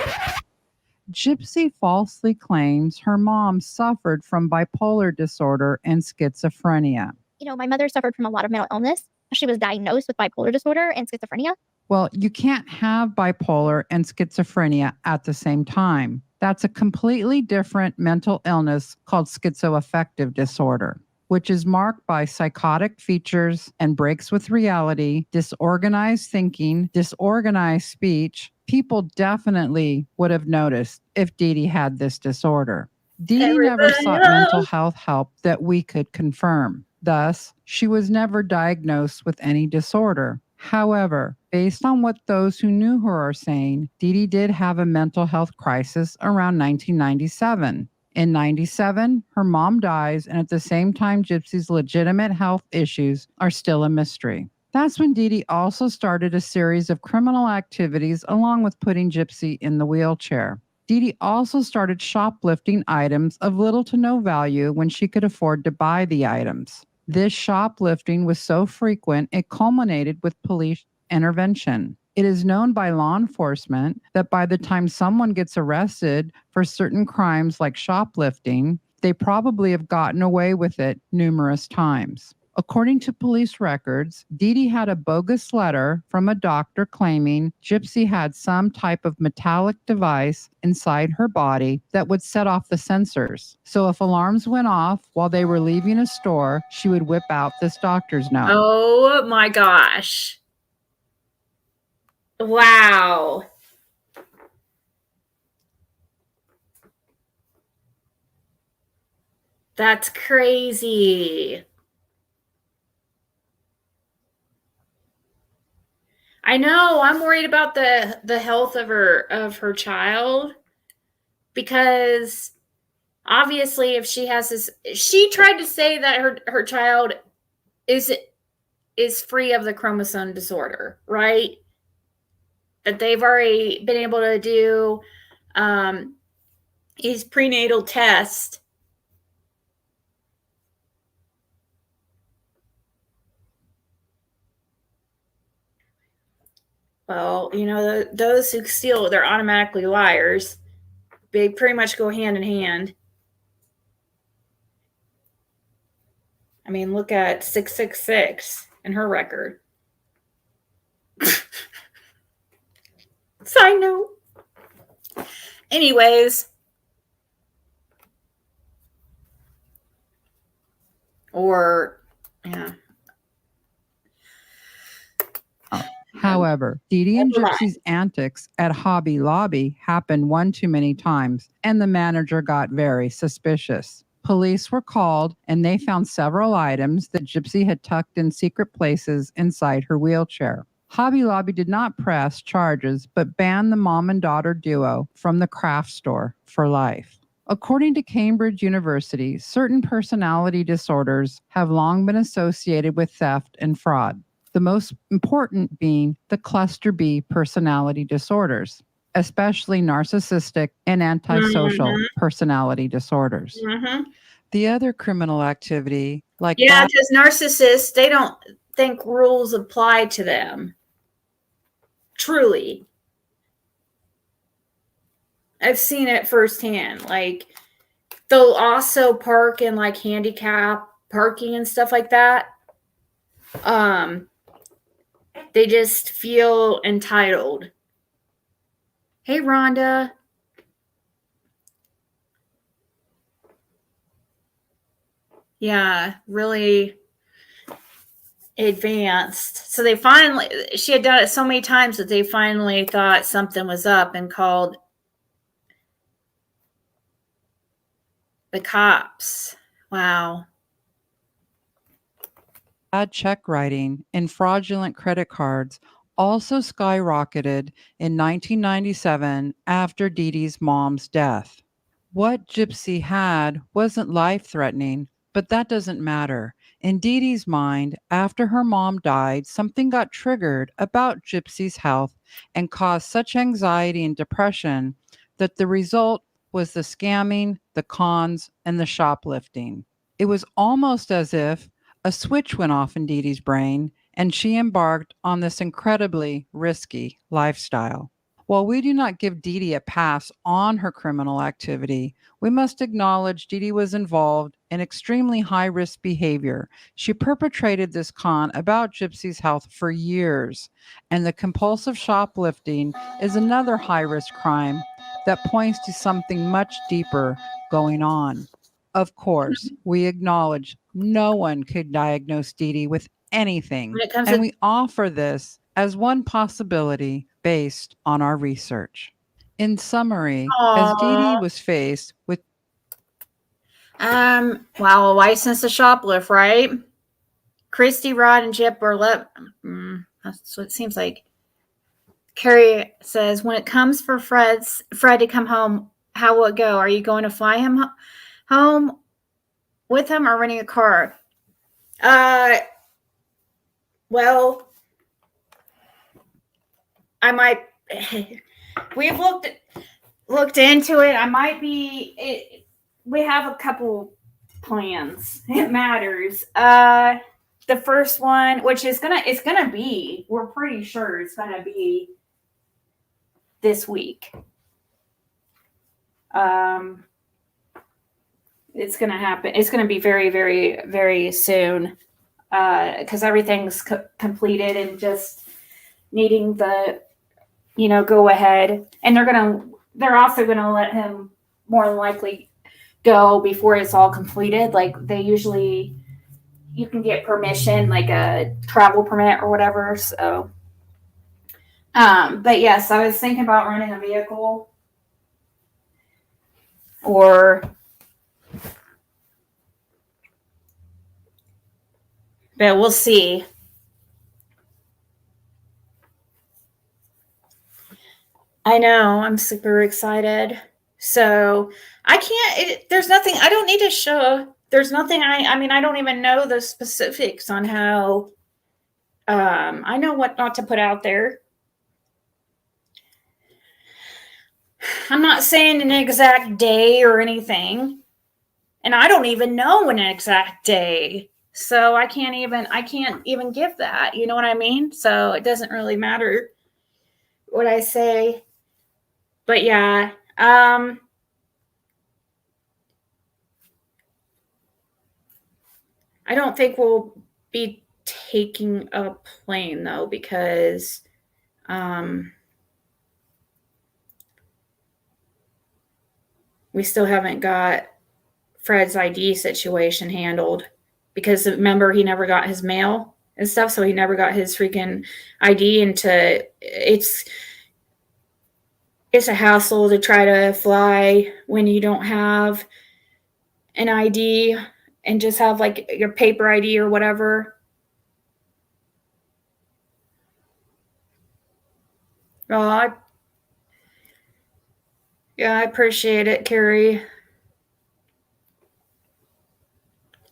Gypsy falsely claims her mom suffered from bipolar disorder and schizophrenia. You know, my mother suffered from a lot of mental illness. She was diagnosed with bipolar disorder and schizophrenia. Well, you can't have bipolar and schizophrenia at the same time. That's a completely different mental illness called schizoaffective disorder, which is marked by psychotic features and breaks with reality, disorganized thinking, disorganized speech. People definitely would have noticed if Dee Dee had this disorder. Dee Dee never sought mental health help that we could confirm. Thus, she was never diagnosed with any disorder. However, based on what those who knew her are saying, Dee Dee did have a mental health crisis around 1997. In 97, her mom dies, and at the same time, Gypsy's legitimate health issues are still a mystery. That's when Dee Dee also started a series of criminal activities along with putting Gypsy in the wheelchair. Dee Dee also started shoplifting items of little to no value when she could afford to buy the items. This shoplifting was so frequent, it culminated with police intervention. It is known by law enforcement that by the time someone gets arrested for certain crimes like shoplifting, they probably have gotten away with it numerous times. According to police records, Dee Dee had a bogus letter from a doctor claiming Gypsy had some type of metallic device inside her body that would set off the sensors. So if alarms went off while they were leaving a store, she would whip out this doctor's note. Oh my gosh. Wow. That's crazy. I know. I'm worried about the health of her child, because obviously if she has this, she tried to say that her child is free of the chromosome disorder, right? That they've already been able to do his prenatal test. Well, you know, those who steal, they're automatically liars. They pretty much go hand in hand. I mean, look at 666 and her record. Side note. Anyways. Or, yeah. However, Dee Dee and Gypsy's antics at Hobby Lobby happened one too many times, and the manager got very suspicious. Police were called, and they found several items that Gypsy had tucked in secret places inside her wheelchair. Hobby Lobby did not press charges, but banned the mom and daughter duo from the craft store for life. According to Cambridge University, certain personality disorders have long been associated with theft and fraud. The most important being the cluster B personality disorders, especially narcissistic and antisocial personality disorders. The other criminal activity, like because narcissists, they don't think rules apply to them. Truly. I've seen it firsthand. Like, they'll also park in like handicap parking and stuff like that. They just feel entitled. Hey, Rhonda. Yeah, really advanced. So they finally, she had done it so many times that they finally thought something was up and called the cops. Wow. bad check writing and fraudulent credit cards also skyrocketed in 1997 after Dee Dee's mom's death. What Gypsy had wasn't life-threatening, but that doesn't matter. In Dee Dee's mind, after her mom died, something got triggered about Gypsy's health and caused such anxiety and depression that the result was the scamming, the cons, and the shoplifting. It was almost as if a switch went off in Dee Dee's brain, and she embarked on this incredibly risky lifestyle. While we do not give Dee Dee a pass on her criminal activity, we must acknowledge Dee Dee was involved in extremely high-risk behavior. She perpetrated this con about Gypsy's health for years, and the compulsive shoplifting is another high-risk crime that points to something much deeper going on. Of course, we acknowledge no one could diagnose Dee Dee with anything, and we offer this as one possibility based on our research. In summary, as Dee Dee was faced with wow, a license to shoplift, right? Christy, Rod, and Chip are that's what it seems like. Carrie says, when it comes for Fred to come home, how will it go? Are you going to fly him home with him or renting a car? Well, I might. We've looked into it. I might be. We have a couple plans. It matters. The first one, which is it's gonna be. We're pretty sure it's gonna be this week. It's gonna happen. It's gonna be very, very, very soon. Because everything's completed and just needing the, go ahead. And they're also gonna let him more than likely go before it's all completed. Like they usually, you can get permission, like a travel permit or whatever. So, but yes, I was thinking about renting a vehicle but we'll see. I know, I'm super excited. So I can't, there's nothing, I don't need to show, there's nothing, I mean, I don't even know the specifics on how, I know what not to put out there. I'm not saying an exact day or anything. And I don't even know an exact day. So I can't even give that. You know what I mean? So it doesn't really matter what I say. But yeah, I don't think we'll be taking a plane though, because we still haven't got Fred's ID situation handled, because remember, he never got his mail and stuff, so he never got his freaking ID. And it's a hassle to try to fly when you don't have an ID and just have like your paper ID or whatever. Oh, I appreciate it, Carrie.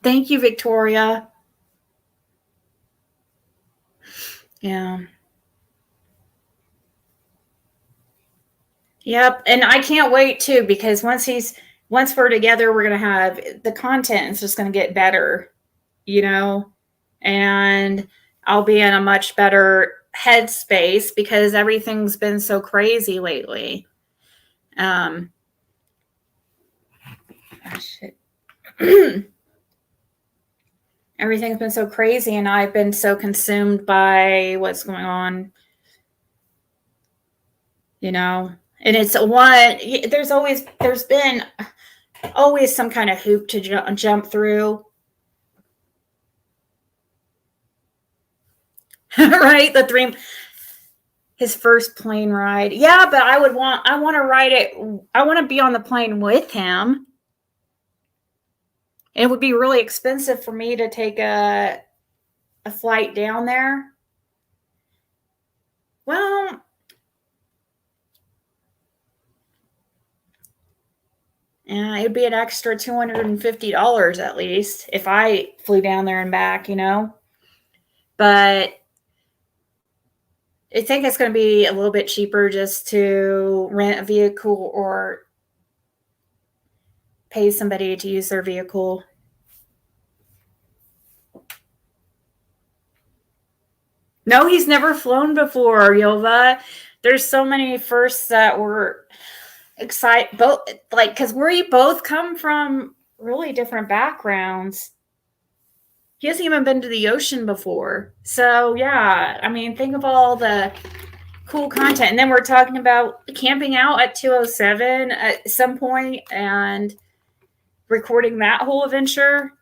Thank you, Victoria. Yeah. Yep. And I can't wait too, because once we're together, we're going to have the content is just going to get better, and I'll be in a much better headspace because everything's been so crazy lately. Everything's been so crazy, and I've been so consumed by what's going on, and it's there's been always some kind of hoop to jump through. Right? His first plane ride. Yeah, but I want to ride it. I want to be on the plane with him. It would be really expensive for me to take a flight down there. Well, yeah, it'd be an extra $250 at least if I flew down there and back, But I think it's going to be a little bit cheaper just to rent a vehicle or pay somebody to use their vehicle. No, he's never flown before, Yova. There's so many firsts that were excited, because we both come from really different backgrounds. He hasn't even been to the ocean before. So yeah, I mean, think of all the cool content. And then we're talking about camping out at 207 at some point and recording that whole adventure.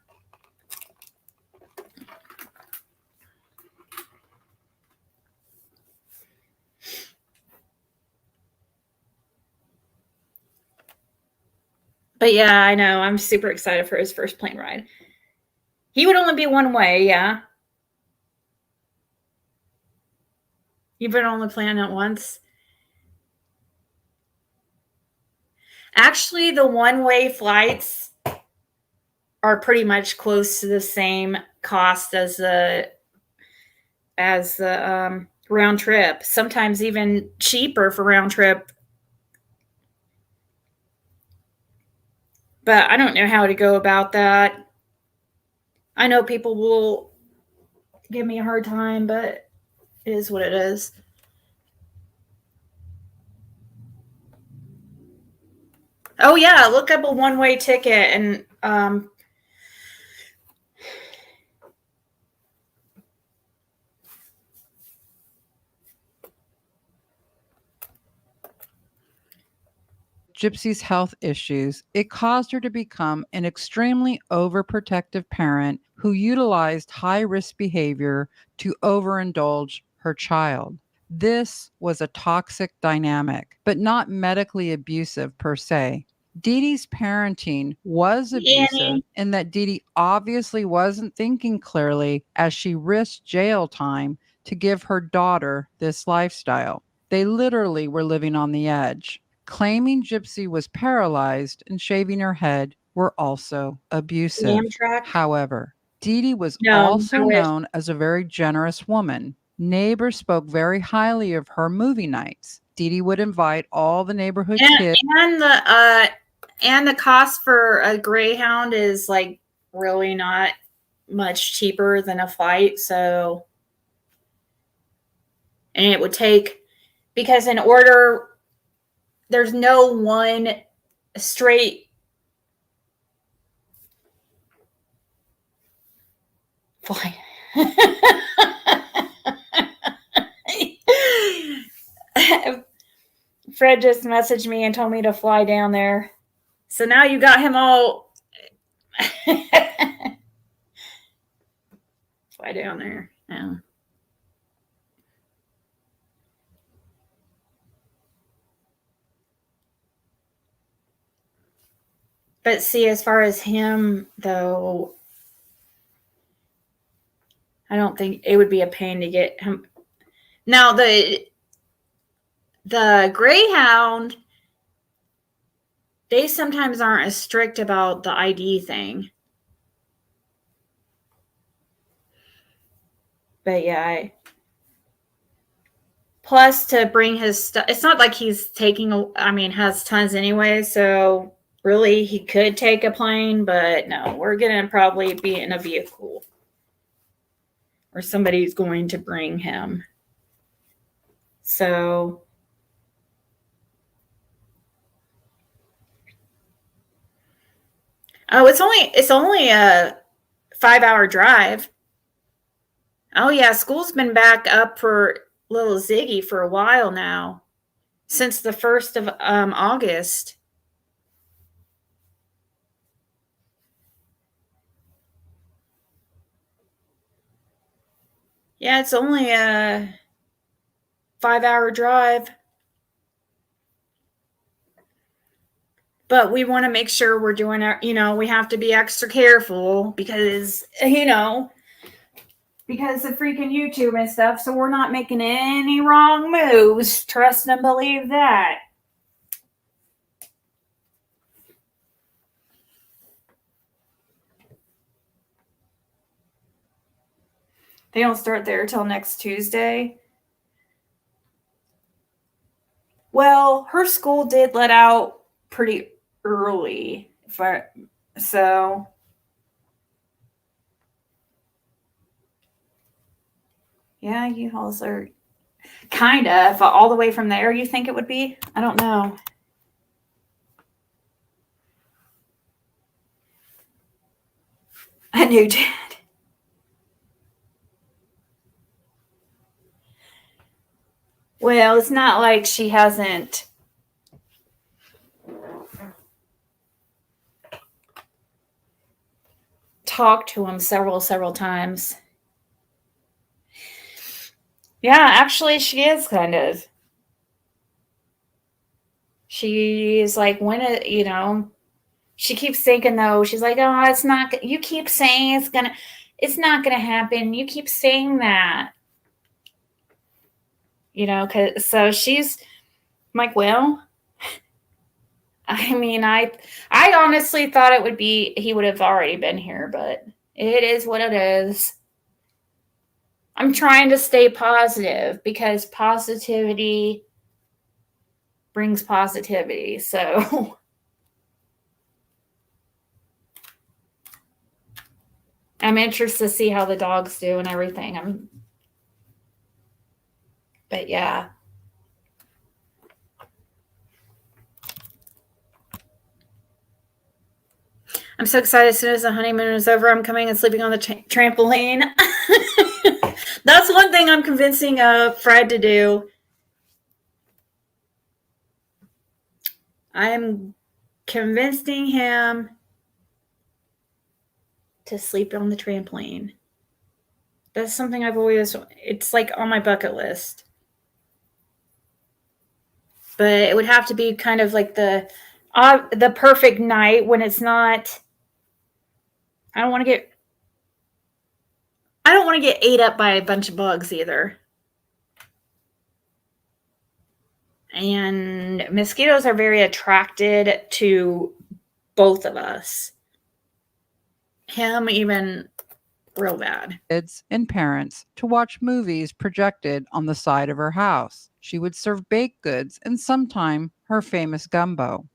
But yeah, I know. I'm super excited for his first plane ride. He would only be one way, yeah. You've been on the planet once. Actually, the one-way flights are pretty much close to the same cost as the round trip. Sometimes even cheaper for round trip. But I don't know how to go about that. I know people will give me a hard time, but it is what it is. Oh yeah, look up a one-way ticket and Gypsy's health issues, it caused her to become an extremely overprotective parent who utilized high-risk behavior to overindulge her child. This was a toxic dynamic, but not medically abusive per se. Dee Dee's parenting was abusive in that Dee Dee obviously wasn't thinking clearly as she risked jail time to give her daughter this lifestyle. They literally were living on the edge. Claiming Gypsy was paralyzed and shaving her head were also abusive. Amtrak? However, Dee Dee was No, also I wish. known as a very generous woman. Neighbors spoke very highly of her movie nights. Dee Dee would invite all the neighborhood kids. And the cost for a Greyhound is like really not much cheaper than a flight. So, and it would take, because in order, there's no one straight flight. Fred just messaged me and told me to fly down there. So now you got him all fly down there. Yeah. But see, as far as him, though, I don't think it would be a pain to get him. Now, the Greyhound, they sometimes aren't as strict about the ID thing. But yeah, plus to bring his stuff, it's not like he's taking, has tons anyway, so really he could take a plane, but no, we're going to probably be in a vehicle. Or somebody's going to bring him. So it's only a 5-hour drive. Oh yeah, school's been back up for little Ziggy for a while now. Since the 1st of August. Yeah, it's only a 5-hour drive. But we want to make sure we're doing our, we have to be extra careful because, because of freaking YouTube and stuff. So we're not making any wrong moves. Trust and believe that. They don't start there till next Tuesday. Well, her school did let out pretty early. So yeah, U-Hauls are kind of all the way from there. You think it would be? I don't know. A new dad. Well, it's not like she hasn't talked to him several times. Yeah, actually, she is kind of. She's like, she keeps thinking, though, she's like, oh, it's not, you keep saying it's not going to happen. You keep saying that. So she's, I'm like, well, I mean, I honestly thought it would be he would have already been here, but it is what it is. I'm trying to stay positive because positivity brings positivity. So I'm interested to see how the dogs do and everything. But yeah. I'm so excited. As soon as the honeymoon is over, I'm coming and sleeping on the trampoline. That's one thing I'm convincing Fred to do. I am convincing him to sleep on the trampoline. That's something I've always, it's like on my bucket list. But it would have to be kind of like the perfect night when it's not, I don't want to get ate up by a bunch of bugs either. And mosquitoes are very attracted to both of us. Him even real bad. Kids and parents to watch movies projected on the side of her house. She would serve baked goods and sometime her famous gumbo.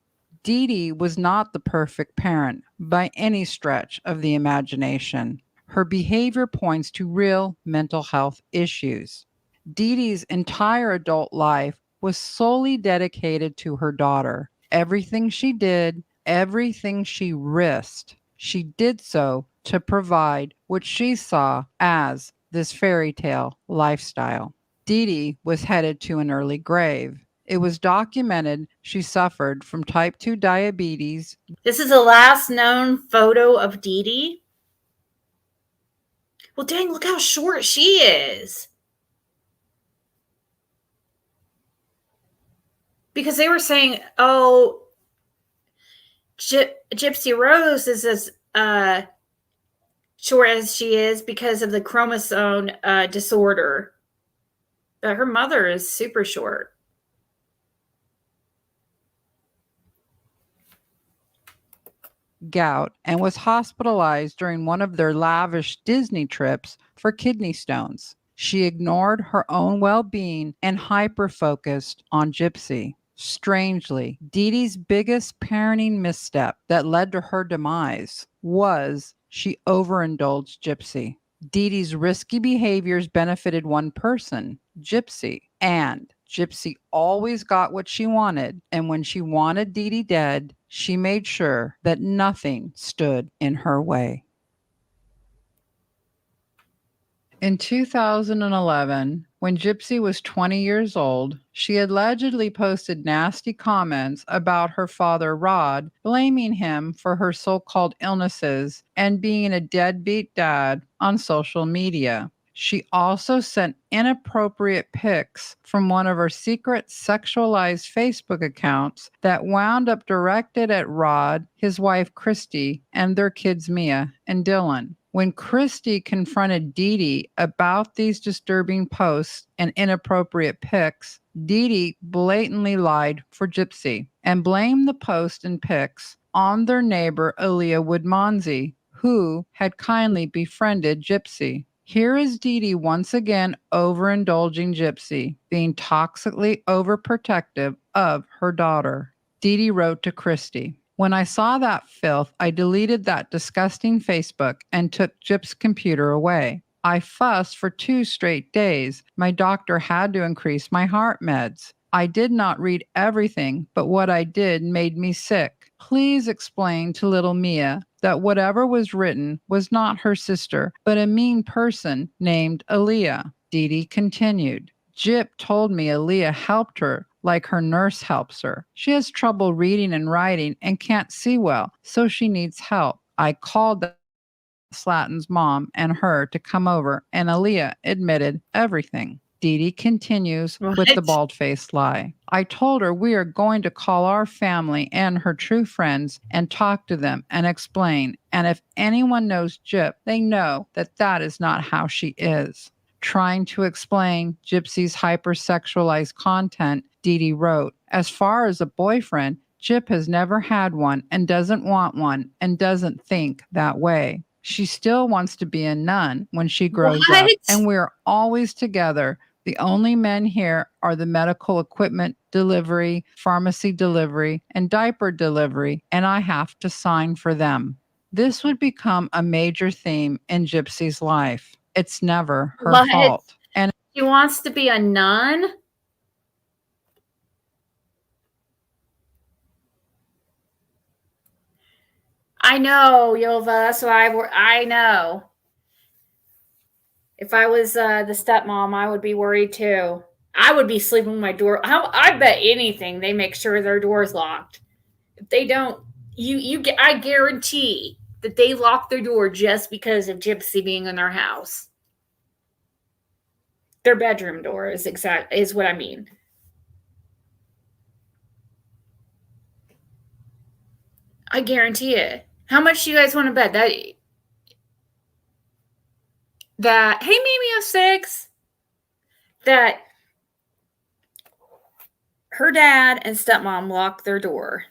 Dee Dee was not the perfect parent by any stretch of the imagination. Her behavior points to real mental health issues. Dee Dee's entire adult life was solely dedicated to her daughter. Everything she did, everything she risked, she did so to provide what she saw as this fairy tale lifestyle. Dee Dee was headed to an early grave. It was documented she suffered from type 2 diabetes. This is the last known photo of Dee Dee. Well, dang, look how short she is. Because they were saying, oh, Gypsy Rose is as short as she is because of the chromosome disorder. But her mother is super short. Gout and was hospitalized during one of their lavish Disney trips for kidney stones. She ignored her own well-being and hyper-focused on Gypsy. Strangely, Dee Dee's biggest parenting misstep that led to her demise was she overindulged Gypsy. Dee Dee's risky behaviors benefited one person, Gypsy, and Gypsy always got what she wanted, and when she wanted Dee Dee dead, she made sure that nothing stood in her way. In 2011, when Gypsy was 20 years old, she allegedly posted nasty comments about her father, Rod, blaming him for her so-called illnesses and being a deadbeat dad on social media. She also sent inappropriate pics from one of her secret sexualized Facebook accounts that wound up directed at Rod, his wife Christy, and their kids Mia and Dylan. When Christy confronted Dee Dee about these disturbing posts and inappropriate pics, Dee Dee blatantly lied for Gypsy and blamed the post and pics on their neighbor Aaliyah Woodmansey, who had kindly befriended Gypsy. Here is Dee Dee once again overindulging Gypsy, being toxically overprotective of her daughter. Dee Dee wrote to Christy, "When I saw that filth, I deleted that disgusting Facebook and took Gyp's computer away. I fussed for 2 straight days. My doctor had to increase my heart meds. I did not read everything, but what I did made me sick. Please explain to little Mia that whatever was written was not her sister, but a mean person named Aaliyah." Dee Dee continued, "Gyp told me Aaliyah helped her like her nurse helps her. She has trouble reading and writing and can't see well, so she needs help. I called Slatten's mom and her to come over, and Aaliyah admitted everything." Dee Dee continues with the bald-faced lie. "I told her we are going to call our family and her true friends and talk to them and explain, and if anyone knows Gyp, they know that that is not how she is." Trying to explain Gypsy's hypersexualized content, Dee Dee wrote, "As far as a boyfriend, Chip has never had one and doesn't want one and doesn't think that way. She still wants to be a nun when she grows up, What? and we're always together. The only men here are the medical equipment delivery, pharmacy delivery, and diaper delivery, and I have to sign for them. This would become a major theme in Gypsy's life. It's never her What? fault. And She wants to be a nun? I know, Yova. That's why I know. If I was the stepmom, I would be worried too. I would be sleeping with my door. I bet anything they make sure their door's locked. If they don't, I guarantee that they lock their door just because of Gypsy being in their house. Their bedroom door is what I mean. I guarantee it. How much do you guys want to bet that hey, Mimi 06, that her dad and stepmom locked their door?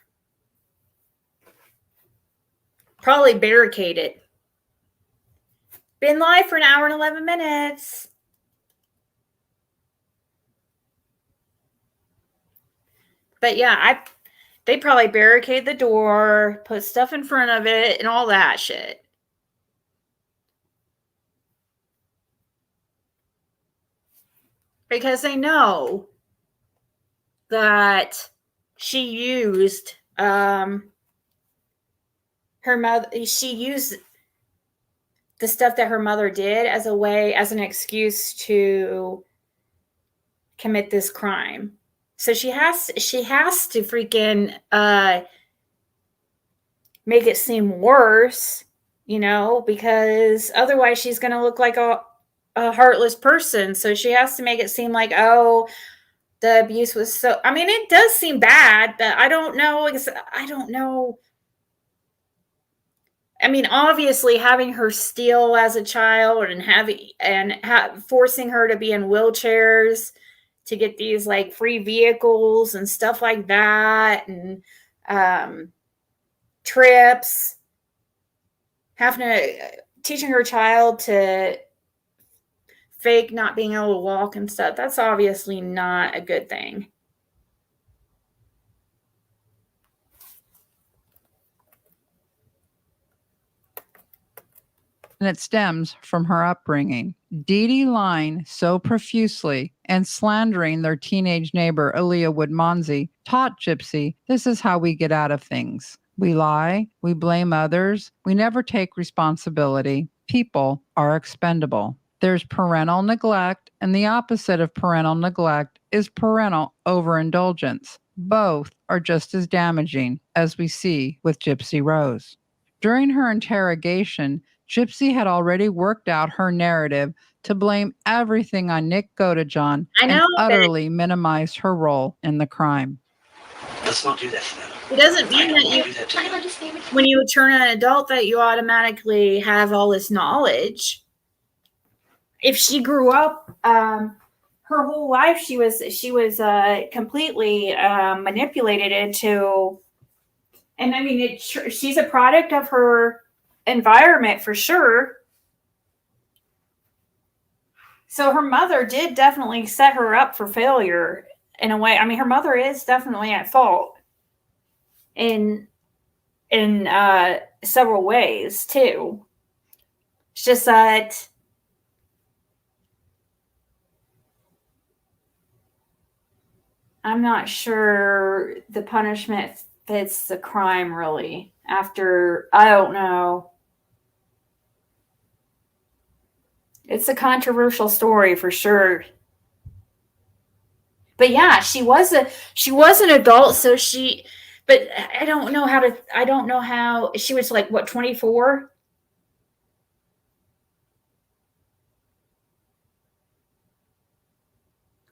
Probably barricaded. Been live for an hour and 11 minutes. But yeah, they probably barricade the door, put stuff in front of it, and all that shit. Because they know that she used her mother. She used the stuff that her mother did as an excuse to commit this crime. So she has to freaking make it seem worse, because otherwise she's going to look like a heartless person. So she has to make it seem like, oh, the abuse was so. I mean, it does seem bad, but I don't know. I mean, obviously, having her steal as a child and forcing her to be in wheelchairs to get these like free vehicles and stuff like that, and trips, teaching her child to fake not being able to walk and stuff. That's obviously not a good thing. and it stems from her upbringing. Dee Dee lying so profusely and slandering their teenage neighbor, Aaliyah Woodmansey, taught Gypsy this is how we get out of things. We lie, we blame others, we never take responsibility. People are expendable. There's parental neglect, and the opposite of parental neglect is parental overindulgence. Both are just as damaging, as we see with Gypsy Rose. During her interrogation, Gypsy had already worked out her narrative to blame everything on Nick Godejohn and utterly minimize her role in the crime. Let's not do that. It doesn't mean that when you turn an adult that you automatically have all this knowledge. If she grew up her whole life, she was completely manipulated into, and I mean, she's a product of her environment for sure. So her mother did definitely set her up for failure in a way. I mean, her mother is definitely at fault in several ways too. It's just that I'm not sure the punishment fits the crime really. After, I don't know. It's a controversial story for sure. But yeah, she was an adult, so but I don't know how she was like, what, 24?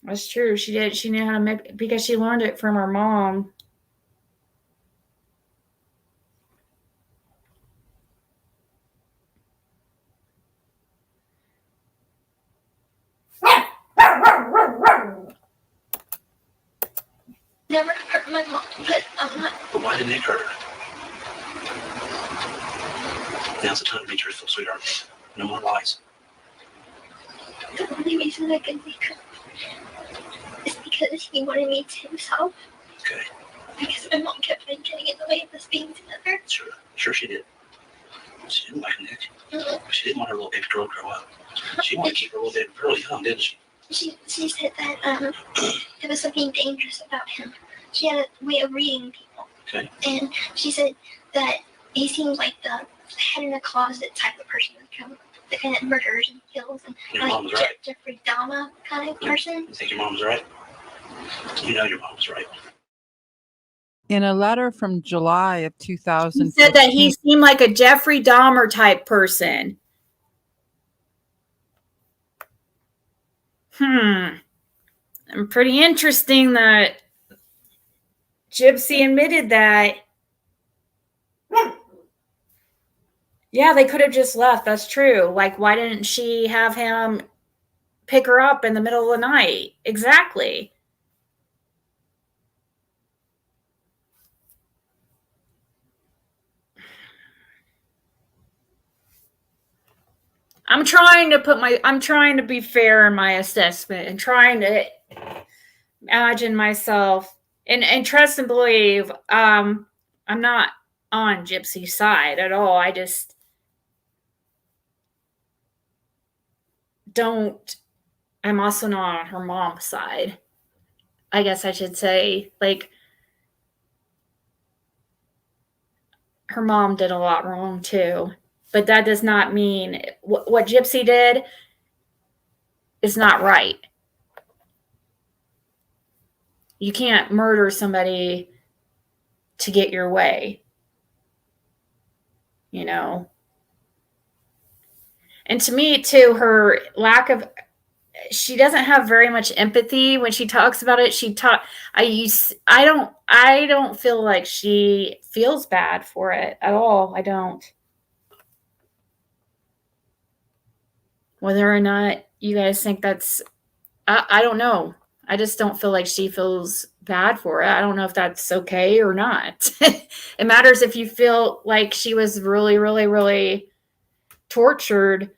That's true. She knew how to make, because she learned it from her mom. Never hurt my mom, but I'm not. But why didn't it hurt her? Now's the time to be truthful, sweetheart. No more lies. The only reason I could make her is because he wanted me to himself. Okay. Because my mom kept on getting in the way of us being together. Sure she did. She didn't like Nick. She didn't want her little baby girl to grow up. She wanted to keep her little baby girl young, didn't she? She said that there was something dangerous about him. She had a way of reading people. Okay. And she said that he seemed like the head in a closet type of person, the kind that murders and kills, and Your mom was right. Jeffrey Dahmer kind of person. You think your mom was right? You know your mom was right. In a letter from July of He 2015, said that he seemed like a Jeffrey Dahmer type person. And pretty interesting that Gypsy admitted that. Yeah, they could have just left. That's true. Like, why didn't she have him pick her up in the middle of the night? Exactly. I'm trying to be fair in my assessment and trying to imagine myself and trust and believe. I'm not on Gypsy's side at all. I just I'm also not on her mom's side. I guess I should say, like, her mom did a lot wrong too. But that does not mean what Gypsy did is not right. You can't murder somebody to get your way, you know. And to me, too, her lack of, she doesn't have very much empathy when she talks about it. I don't feel like she feels bad for it at all. I don't. Whether or not you guys think that's, I don't know. I just don't feel like she feels bad for it. I don't know if that's okay or not. It matters if you feel like she was really, really, really tortured.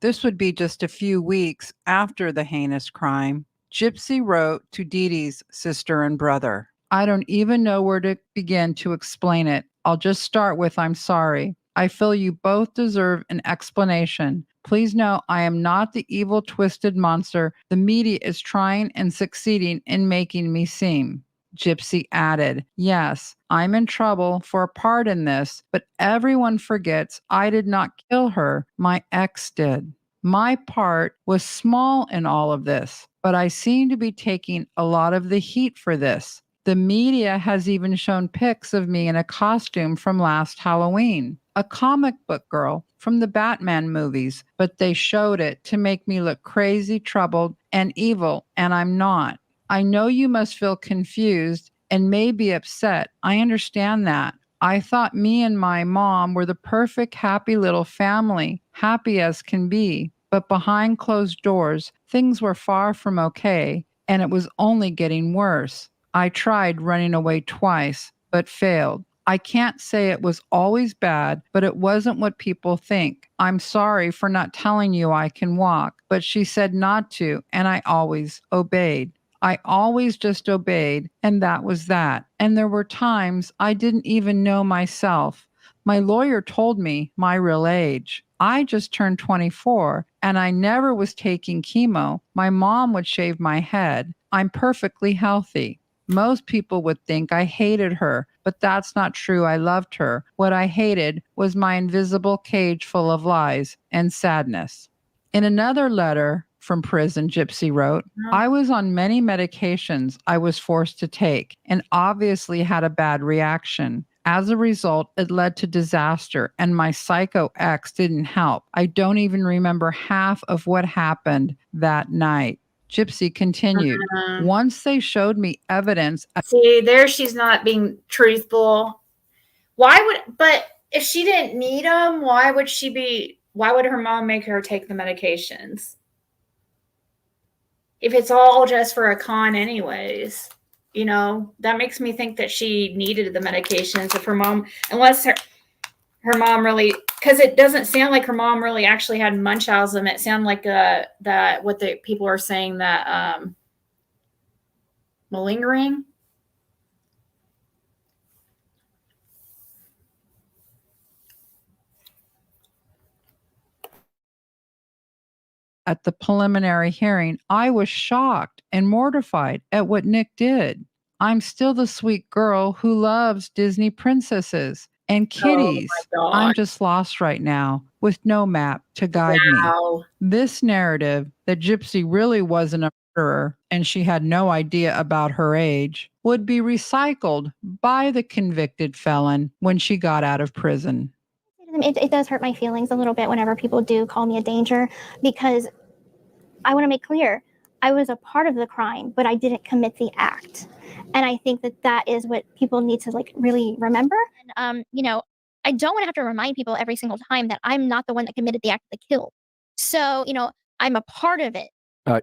This would be just a few weeks after the heinous crime. Gypsy wrote to Dee Dee's sister and brother. I don't even know where to begin to explain it. I'll just start with I'm sorry. I feel you both deserve an explanation. Please know I am not the evil, twisted monster the media is trying and succeeding in making me seem. Gypsy added, yes, I'm in trouble for a part in this, but everyone forgets I did not kill her. My ex did. My part was small in all of this, but I seem to be taking a lot of the heat for this. The media has even shown pics of me in a costume from last Halloween, a comic book girl from the Batman movies, but they showed it to make me look crazy, troubled, and evil, and I'm not. I know you must feel confused and may be upset. I understand that. I thought me and my mom were the perfect, happy little family, happy as can be. But behind closed doors, things were far from okay, and it was only getting worse. I tried running away twice, but failed. I can't say it was always bad, but it wasn't what people think. I'm sorry for not telling you I can walk, but she said not to, and I always obeyed. I always just obeyed, and that was that. And there were times I didn't even know myself. My lawyer told me my real age. I just turned 24, and I never was taking chemo. My mom would shave my head. I'm perfectly healthy. Most people would think I hated her, but that's not true. I loved her. What I hated was my invisible cage full of lies and sadness. In another letter from prison, Gypsy wrote, I was on many medications I was forced to take and obviously had a bad reaction. As a result, it led to disaster, and my psycho ex didn't help. I don't even remember half of what happened that night. Gypsy continued, once they showed me evidence. See, there she's not being truthful. But if she didn't need them, why would her mom make her take the medications? If it's all just for a con anyways, that makes me think that she needed the medications if her mom, unless her mom really, because it doesn't sound like her mom really actually had Munchausen. It sounded like that what the people are saying, that malingering. At the preliminary hearing, I was shocked and mortified at what Nick did. I'm still the sweet girl who loves Disney princesses and kitties. I'm just lost right now with no map to guide me. This narrative that Gypsy really wasn't a murderer and she had no idea about her age would be recycled by the convicted felon when she got out of prison. It does hurt my feelings a little bit whenever people do call me a danger, because I want to make clear I was a part of the crime, but I didn't commit the act. And I think that is what people need to really remember. And, I don't want to have to remind people every single time that I'm not the one that committed the act of the kill. So, I'm a part of it.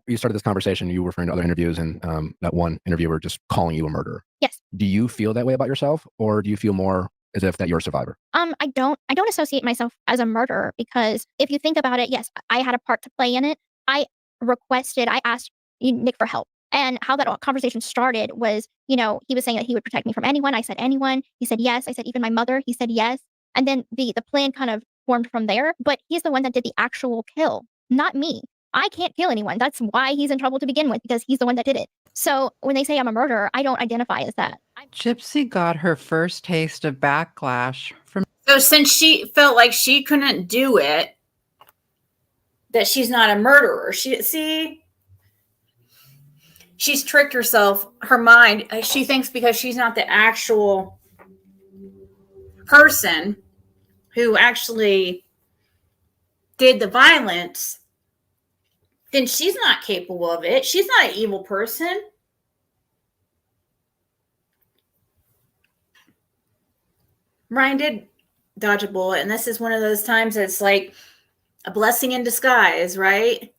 You started this conversation, you were referring to other interviews, and that one interviewer just calling you a murderer. Yes. Do you feel that way about yourself, or do you feel more as if that you're a survivor? I don't associate myself as a murderer, because if you think about it, yes, I had a part to play in it. I asked Nick for help. And how that conversation started was, he was saying that he would protect me from anyone. I said, anyone. He said, yes. I said, even my mother. He said, yes. And then the plan kind of formed from there. But he's the one that did the actual kill, not me. I can't kill anyone. That's why he's in trouble to begin with, because he's the one that did it. So when they say I'm a murderer, I don't identify as that. Gypsy got her first taste of backlash from. So since she felt like she couldn't do it, that she's not a murderer. She's tricked herself, her mind. She thinks because she's not the actual person who actually did the violence, then she's not capable of it. She's not an evil person. Ryan did dodge a bullet, and this is one of those times that's like a blessing in disguise, right?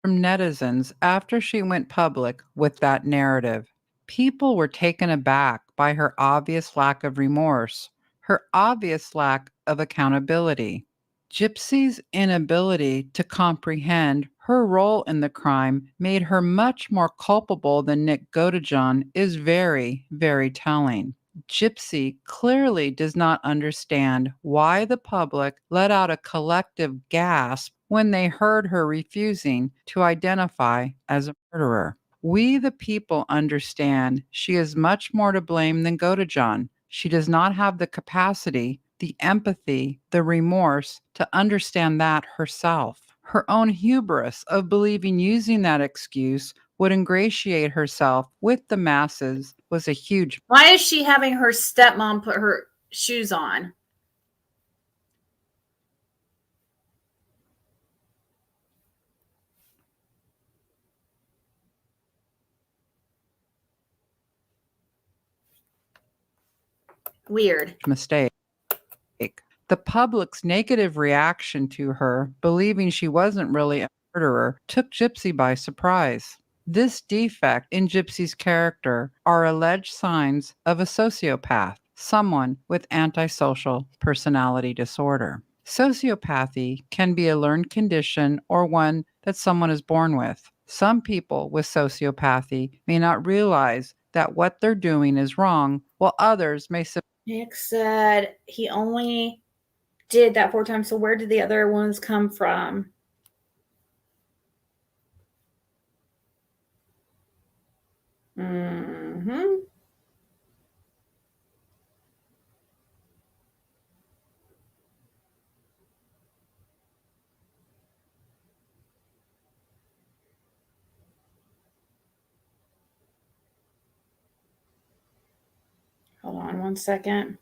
From netizens after she went public with that narrative. People were taken aback by her obvious lack of remorse, her obvious lack of accountability. Gypsy's inability to comprehend her role in the crime made her much more culpable than Nick Godejohn is very, very telling. Gypsy clearly does not understand why the public let out a collective gasp when they heard her refusing to identify as a murderer. We, the people, understand she is much more to blame than Godejohn. She does not have the capacity, the empathy, the remorse to understand that herself. Her own hubris of believing using that excuse would ingratiate herself with the masses was a huge. Why is she having her stepmom put her shoes on? Weird. Mistake. The public's negative reaction to her, believing she wasn't really a murderer, took Gypsy by surprise. This defect in Gypsy's character are alleged signs of a sociopath, someone with antisocial personality disorder. Sociopathy can be a learned condition or one that someone is born with. Some people with sociopathy may not realize that what they're doing is wrong, while others may. Nick said he only did that 4 times. So where did the other ones come from? Mm-hmm. Hold on 1 second.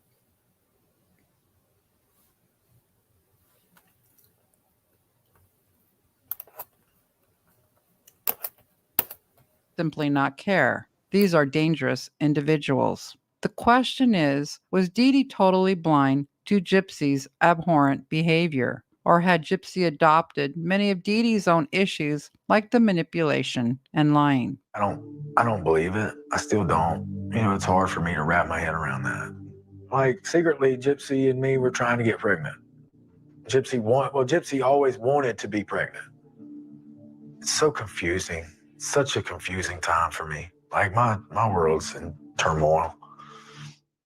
simply not care. These are dangerous individuals. The question is, was Dee Dee totally blind to Gypsy's abhorrent behavior? Or had Gypsy adopted many of Dee Dee's own issues, like the manipulation and lying? I don't believe it. I still don't. You know, it's hard for me to wrap my head around that. Like, secretly, Gypsy and me were trying to get pregnant. Gypsy always wanted to be pregnant. It's so confusing. Such a confusing time for me. Like, my world's in turmoil.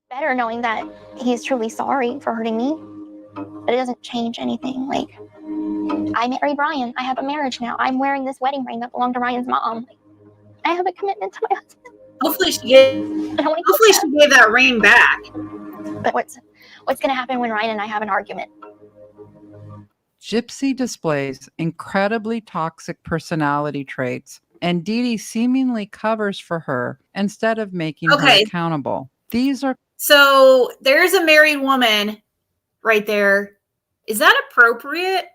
Better knowing that he's truly sorry for hurting me, but it doesn't change anything. Like, I married Ryan. I have a marriage now. I'm wearing this wedding ring that belonged to Ryan's mom. I have a commitment to my husband. Hopefully she gave that ring back. But what's going to happen when Ryan and I have an argument? Gypsy displays incredibly toxic personality traits, and Dee Dee seemingly covers for her instead of making her accountable. So there's a married woman right there. Is that appropriate?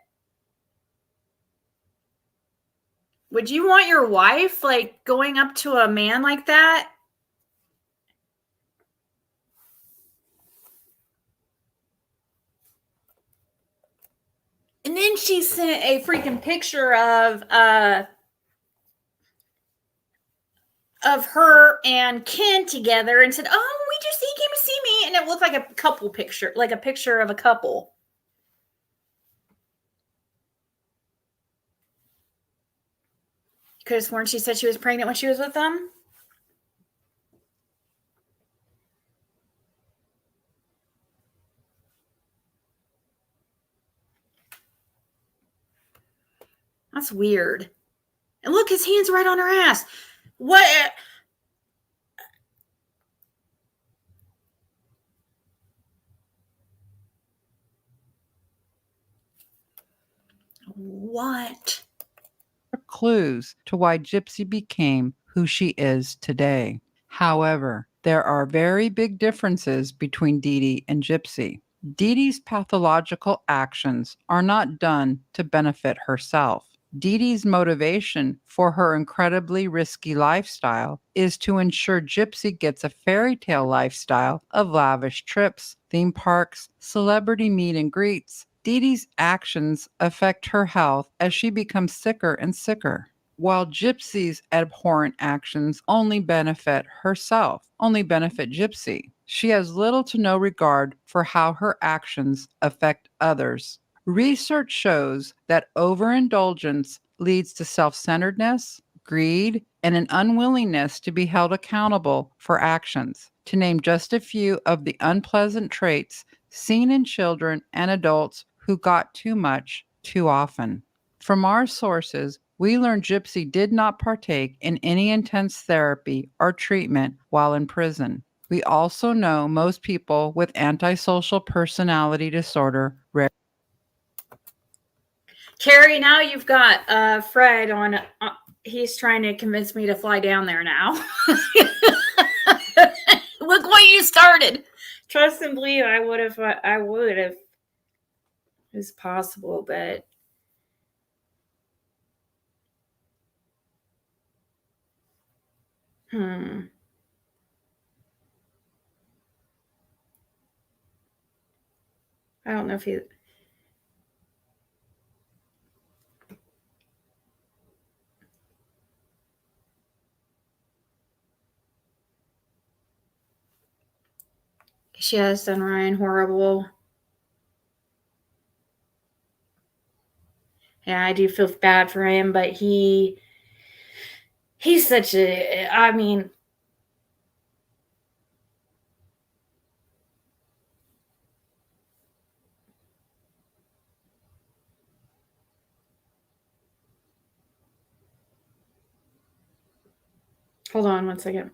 Would you want your wife like going up to a man like that? And then she sent a freaking picture of her and Ken together and said, "Oh, he came to see me," and it looked like a couple picture, like a picture of a couple. You could have sworn she said she was pregnant when she was with them. That's weird. And look, his hand's right on her ass. What? What? Clues to why Gypsy became who she is today. However, there are very big differences between Dee Dee and Gypsy. Dee Dee's pathological actions are not done to benefit herself. Dee Dee's motivation for her incredibly risky lifestyle is to ensure Gypsy gets a fairy tale lifestyle of lavish trips, theme parks, celebrity meet and greets. Dee Dee's actions affect her health as she becomes sicker and sicker, while Gypsy's abhorrent actions only benefit herself, only benefit Gypsy. She has little to no regard for how her actions affect others. Research shows that overindulgence leads to self-centeredness, greed, and an unwillingness to be held accountable for actions, to name just a few of the unpleasant traits seen in children and adults who got too much too often. From our sources, we learned Gypsy did not partake in any intense therapy or treatment while in prison. We also know most people with antisocial personality disorder Carrie, now you've got Fred on. He's trying to convince me to fly down there now. Look what you started. Trust and believe. I would have. It's possible, but I don't know if he. She has done Ryan horrible. Yeah, I do feel bad for him, but he's such a, I mean, hold on one second.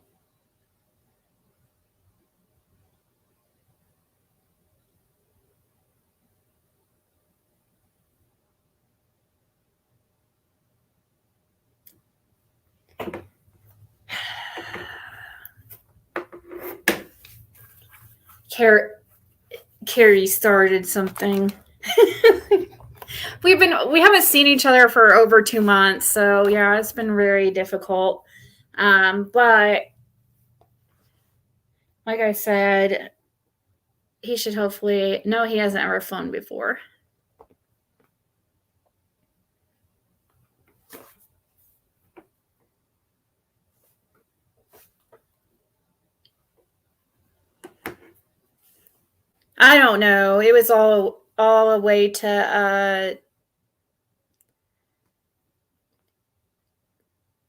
Carrie started something. We haven't seen each other for over 2 months, so yeah, it's been very difficult. But like I said, he should hopefully, no, he hasn't ever flown before. I don't know. It was all a way to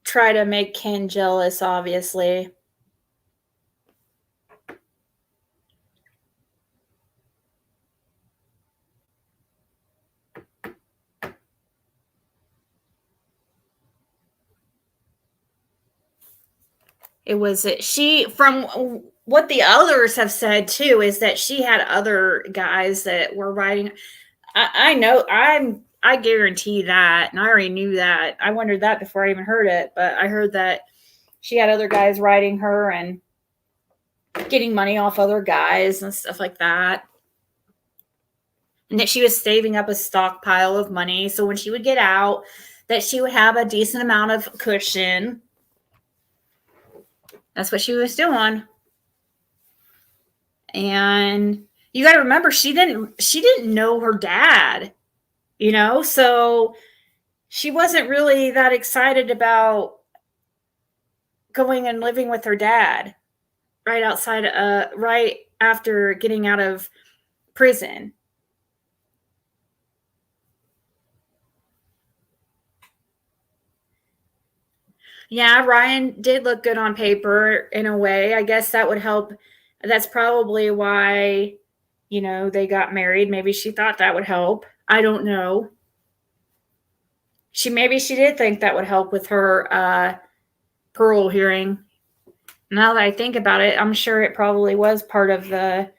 try to make Ken jealous, obviously. It was she, from what the others have said too, is that she had other guys that were writing. I know, I guarantee that, and I already knew that. I wondered that before I even heard it, but I heard that she had other guys writing her and getting money off other guys and stuff like that. And that she was saving up a stockpile of money, so when she would get out, that she would have a decent amount of cushion. That's what she was doing. And you got to remember, she didn't know her dad, you know, so she wasn't really that excited about going and living with her dad right after getting out of prison. Yeah, Ryan did look good on paper in a way. I guess that would help. That's probably why, you know, they got married. Maybe she thought that would help. I don't know. Maybe she did think that would help with her parole hearing. Now that I think about it, I'm sure it probably was part of the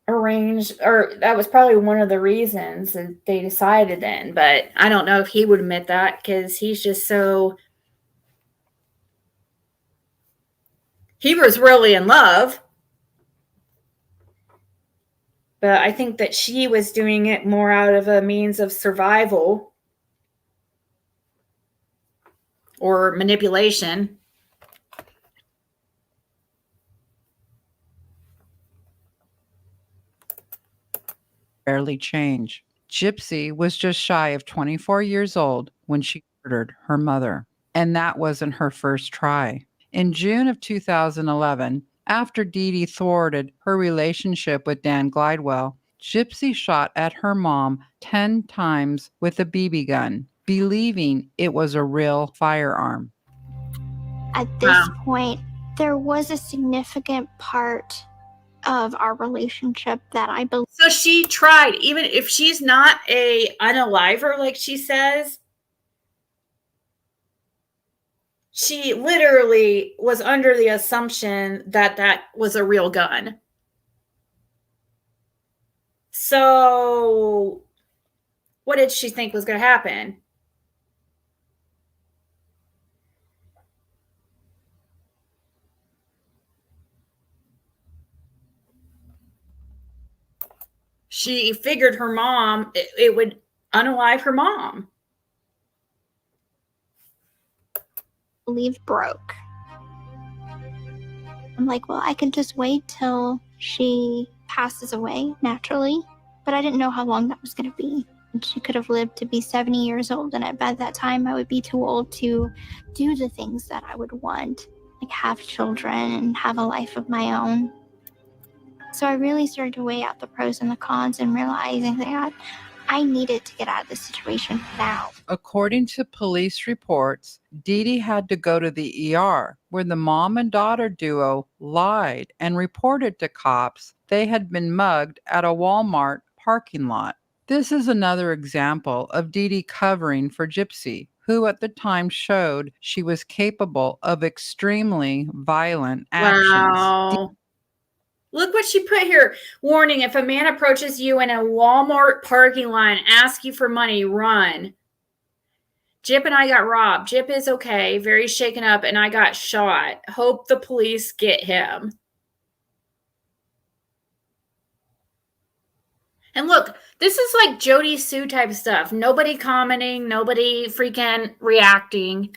arranged, or that was probably one of the reasons that they decided then. But I don't know if he would admit that, because he's just so, he was really in love. But I think that she was doing it more out of a means of survival or manipulation. Barely change. Gypsy was just shy of 24 years old when she murdered her mother. And that wasn't her first try. In June of 2011, after Dee Dee thwarted her relationship with Dan Glidewell, Gypsy shot at her mom 10 times with a BB gun, believing it was a real firearm. At this point, there was a significant part of our relationship that I believe. So she tried, even if she's not a unaliver, like she says, she literally was under the assumption that that was a real gun. So what did she think was going to happen? She figured her mom, it would unalive her mom. Believe broke. I'm like, well, I could just wait till she passes away naturally, but I didn't know how long that was going to be. And she could have lived to be 70 years old, and by that time I would be too old to do the things that I would want, like have children and have a life of my own. So I really started to weigh out the pros and the cons and realizing that I needed to get out of this situation now. According to police reports, Dee Dee had to go to the ER, where the mom and daughter duo lied and reported to cops they had been mugged at a Walmart parking lot. This is another example of Dee Dee covering for Gypsy, who at the time showed she was capable of extremely violent actions. Wow. Look what she put here. Warning, if a man approaches you in a Walmart parking lot and asks you for money, run. Jip and I got robbed. Jip is okay, very shaken up, and I got shot. Hope the police get him. And look, this is like Jody Sue type stuff. Nobody commenting, nobody freaking reacting.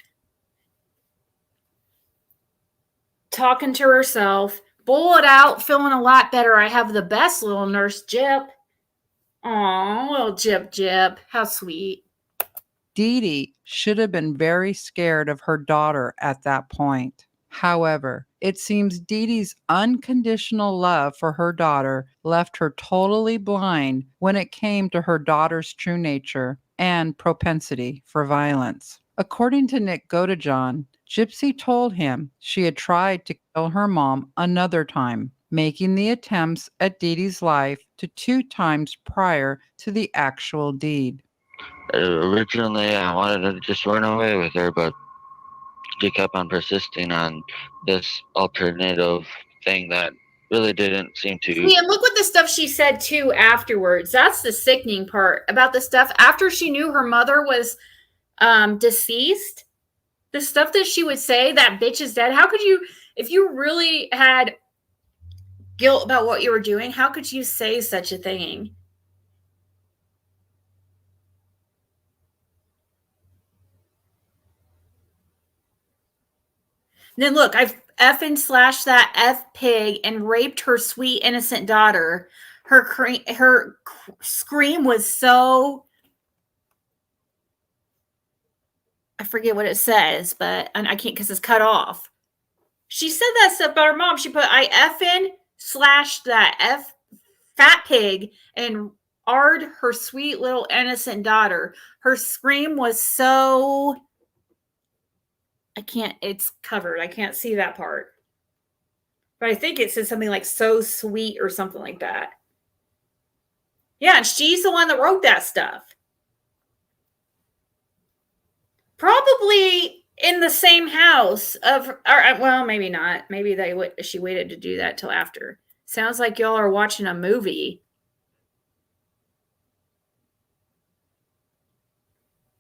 Talking to herself. Bowl it out, feeling a lot better. I have the best little nurse, Jip. Aw, little Jip. How sweet. Dee Dee should have been very scared of her daughter at that point. However, it seems Dee Dee's unconditional love for her daughter left her totally blind when it came to her daughter's true nature and propensity for violence. According to Nick Godejohn, Gypsy told him she had tried to kill her mom another time, making the attempts at Dee Dee's life to 2 times prior to the actual deed. Originally, I wanted to just run away with her, but she kept on persisting on this alternative thing that really didn't seem to. See, and look what the stuff she said too afterwards. That's the sickening part about the stuff after she knew her mother was deceased. The stuff that she would say, that bitch is dead. How could you, if you really had guilt about what you were doing, how could you say such a thing? And then look, I've effing slashed that F pig and raped her sweet innocent daughter. Her scream was so, I forget what it says, but I can't because it's cut off. She said that stuff about her mom. She put, I effing slashed that F fat pig and R'd her sweet little innocent daughter. Her scream was so, it's covered. I can't see that part. But I think it says something like so sweet or something like that. Yeah, and she's the one that wrote that stuff. Probably in the same house of, or well, maybe not. Maybe she waited to do that till after. Sounds like y'all are watching a movie.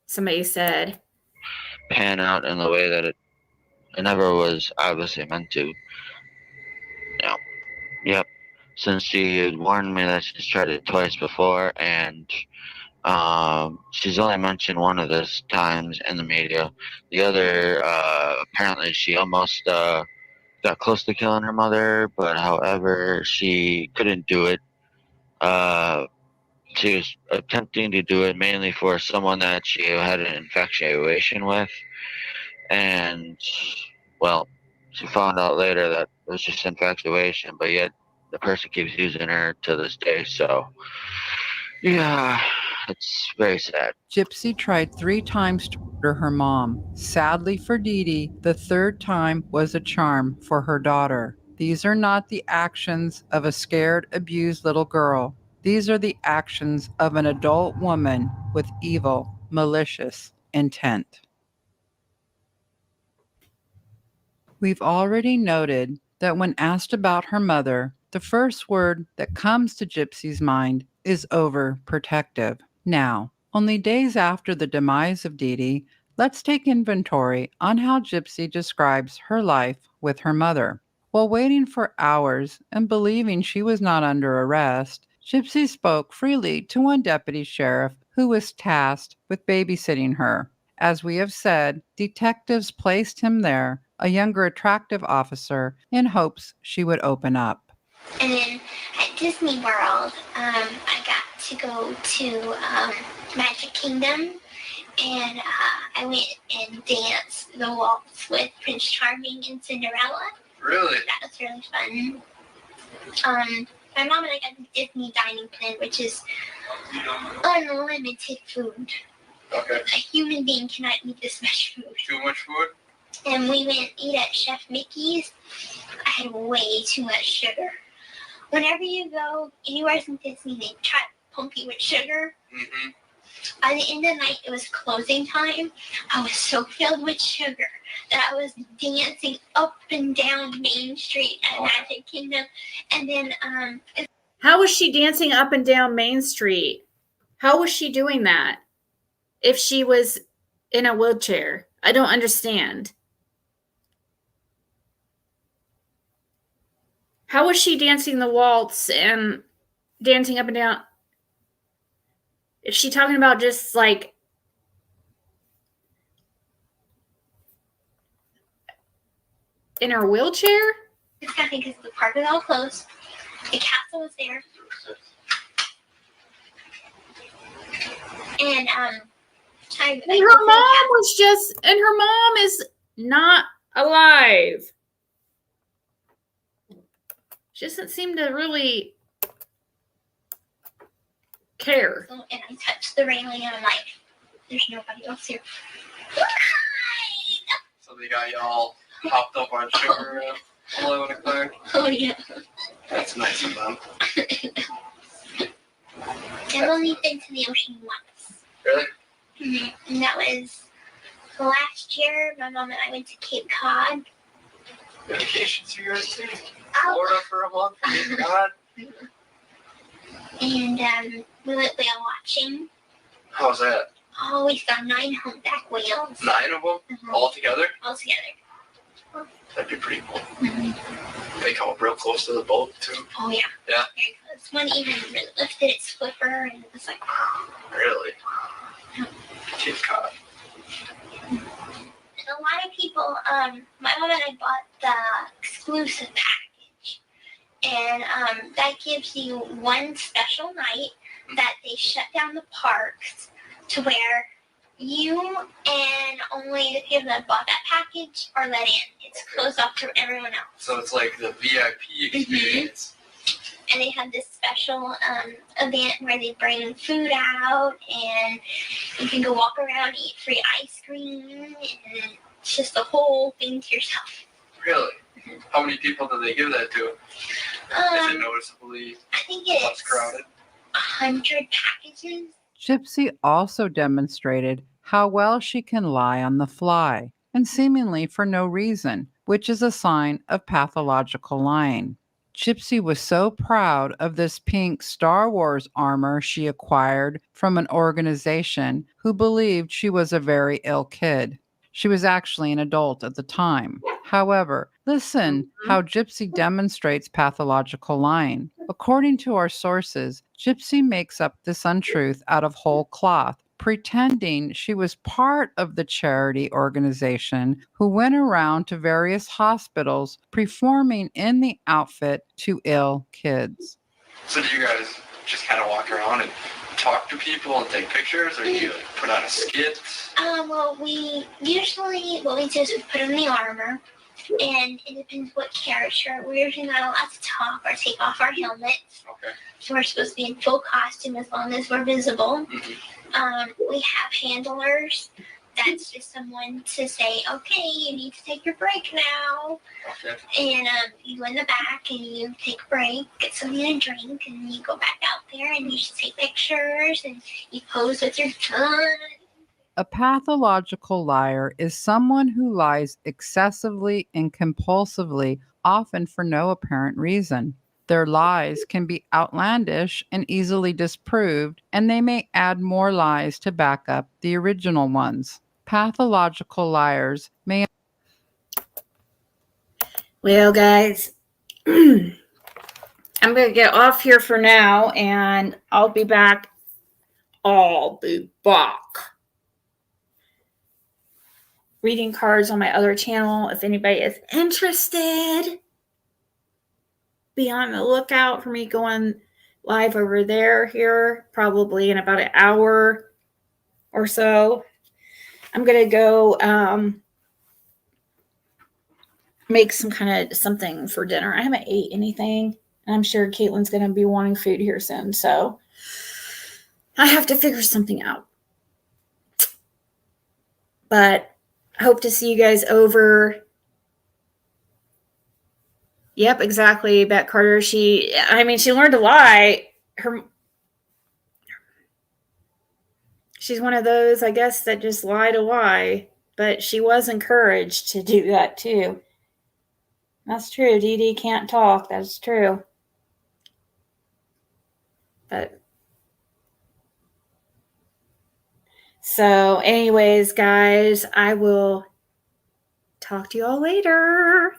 Somebody said. Pan out in the way that it never was obviously meant to. No. Yep. Since she had warned me that she's tried it twice before, and she's only mentioned one of those times in the media. The other, apparently she almost got close to killing her mother, but however, she couldn't do it. She was attempting to do it mainly for someone that she had an infatuation with. And, well, she found out later that it was just infatuation, but yet the person keeps using her to this day. So, yeah, it's very sad. Gypsy tried 3 times to murder her mom. Sadly for Dee Dee, the 3rd time was a charm for her daughter. These are not the actions of a scared, abused little girl. These are the actions of an adult woman with evil, malicious intent. We've already noted that when asked about her mother, the first word that comes to Gypsy's mind is overprotective. Now, only days after the demise of Dee Dee, let's take inventory on how Gypsy describes her life with her mother. While waiting for hours and believing she was not under arrest, Gypsy spoke freely to one deputy sheriff who was tasked with babysitting her. As we have said, detectives placed him there, a younger, attractive officer, in hopes she would open up. And then at Disney World, I got to go to Magic Kingdom, and I went and danced the waltz with Prince Charming and Cinderella. Really? That was really fun. My mom and I got the Disney dining plan, which is unlimited food. Okay. A human being cannot eat this much food. Too much food? And we went eat at Chef Mickey's. I had way too much sugar. Whenever you go anywhere in Disney, they try to pump you with sugar. Mm-hmm. By the end of the night, it was closing time. I was so filled with sugar that I was dancing up and down Main Street at Magic Kingdom. And then, How was she dancing up and down Main Street? How was she doing that if she was in a wheelchair? I don't understand. How was she dancing the waltz and dancing up and down? Is she talking about just like in her wheelchair? It's got because the park was all closed. The castle was there. And her mom is not alive. She doesn't seem to really care. And I touched the railing and I'm like, there's nobody else here. So they got y'all hopped up on sugar at 11 o'clock? Oh, yeah. That's nice of them. I've only been to the ocean once. Really? Mm-hmm. And that was last year. My mom and I went to Cape Cod. Vacations you guys too? Florida for a month? Cape Cod? And we went whale watching. How's that? Oh, we saw 9 humpback whales. 9 of them? All together? All together. That'd be pretty cool. They come up real close to the boat too. Oh, yeah. Yeah? Very close. One even lifted its flipper and it was like... Really? Cape Cod. And a lot of people, my mom and I bought the exclusive package. And that gives you one special night that they shut down the parks to where you and only the people that bought that package are let in. It's closed off to everyone else. So it's like the VIP experience. And they have this special event where they bring food out and you can go walk around, eat free ice cream, and it's just the whole thing to yourself. Really? How many people do they give that to? Is it noticeably I think less it's crowded? 100 packages. Gypsy also demonstrated how well she can lie on the fly, and seemingly for no reason, which is a sign of pathological lying. Gypsy was so proud of this pink Star Wars armor she acquired from an organization who believed she was a very ill kid. She was actually an adult at the time. However, listen how Gypsy demonstrates pathological lying. According to our sources, Gypsy makes up this untruth out of whole cloth, pretending she was part of the charity organization who went around to various hospitals performing in the outfit to ill kids. So do you guys just kind of walk around and talk to people and take pictures, or do you put on a skit? Well, we usually, what we do is we put on the armor, and it depends what character. We're usually not allowed to talk or take off our helmets. Okay. So we're supposed to be in full costume as long as we're visible. We have handlers. That's just someone to say, okay, you need to take your break now. Okay. And you go in the back and you take a break, get something to drink, and you go back out there and you just take pictures and you pose with your tongue. A pathological liar is someone who lies excessively and compulsively, often for no apparent reason. Their lies can be outlandish and easily disproved, and they may add more lies to back up the original ones. Pathological liars may... Well, guys, I'm going to get off here for now, and I'll be back. Reading cards on my other channel. If anybody is interested, be on the lookout for me going live over there here, probably in about an hour or so. I'm going to go make some kind of something for dinner. I haven't ate anything, and I'm sure Caitlin's going to be wanting food here soon, so I have to figure something out. But I hope to see you guys over. Yep, exactly. Bet Carter. She learned to lie. She's one of those, I guess, that just lie to lie. But she was encouraged to do that too. That's true. Dee Dee can't talk. That's true. But so anyways, guys, I will talk to you all later.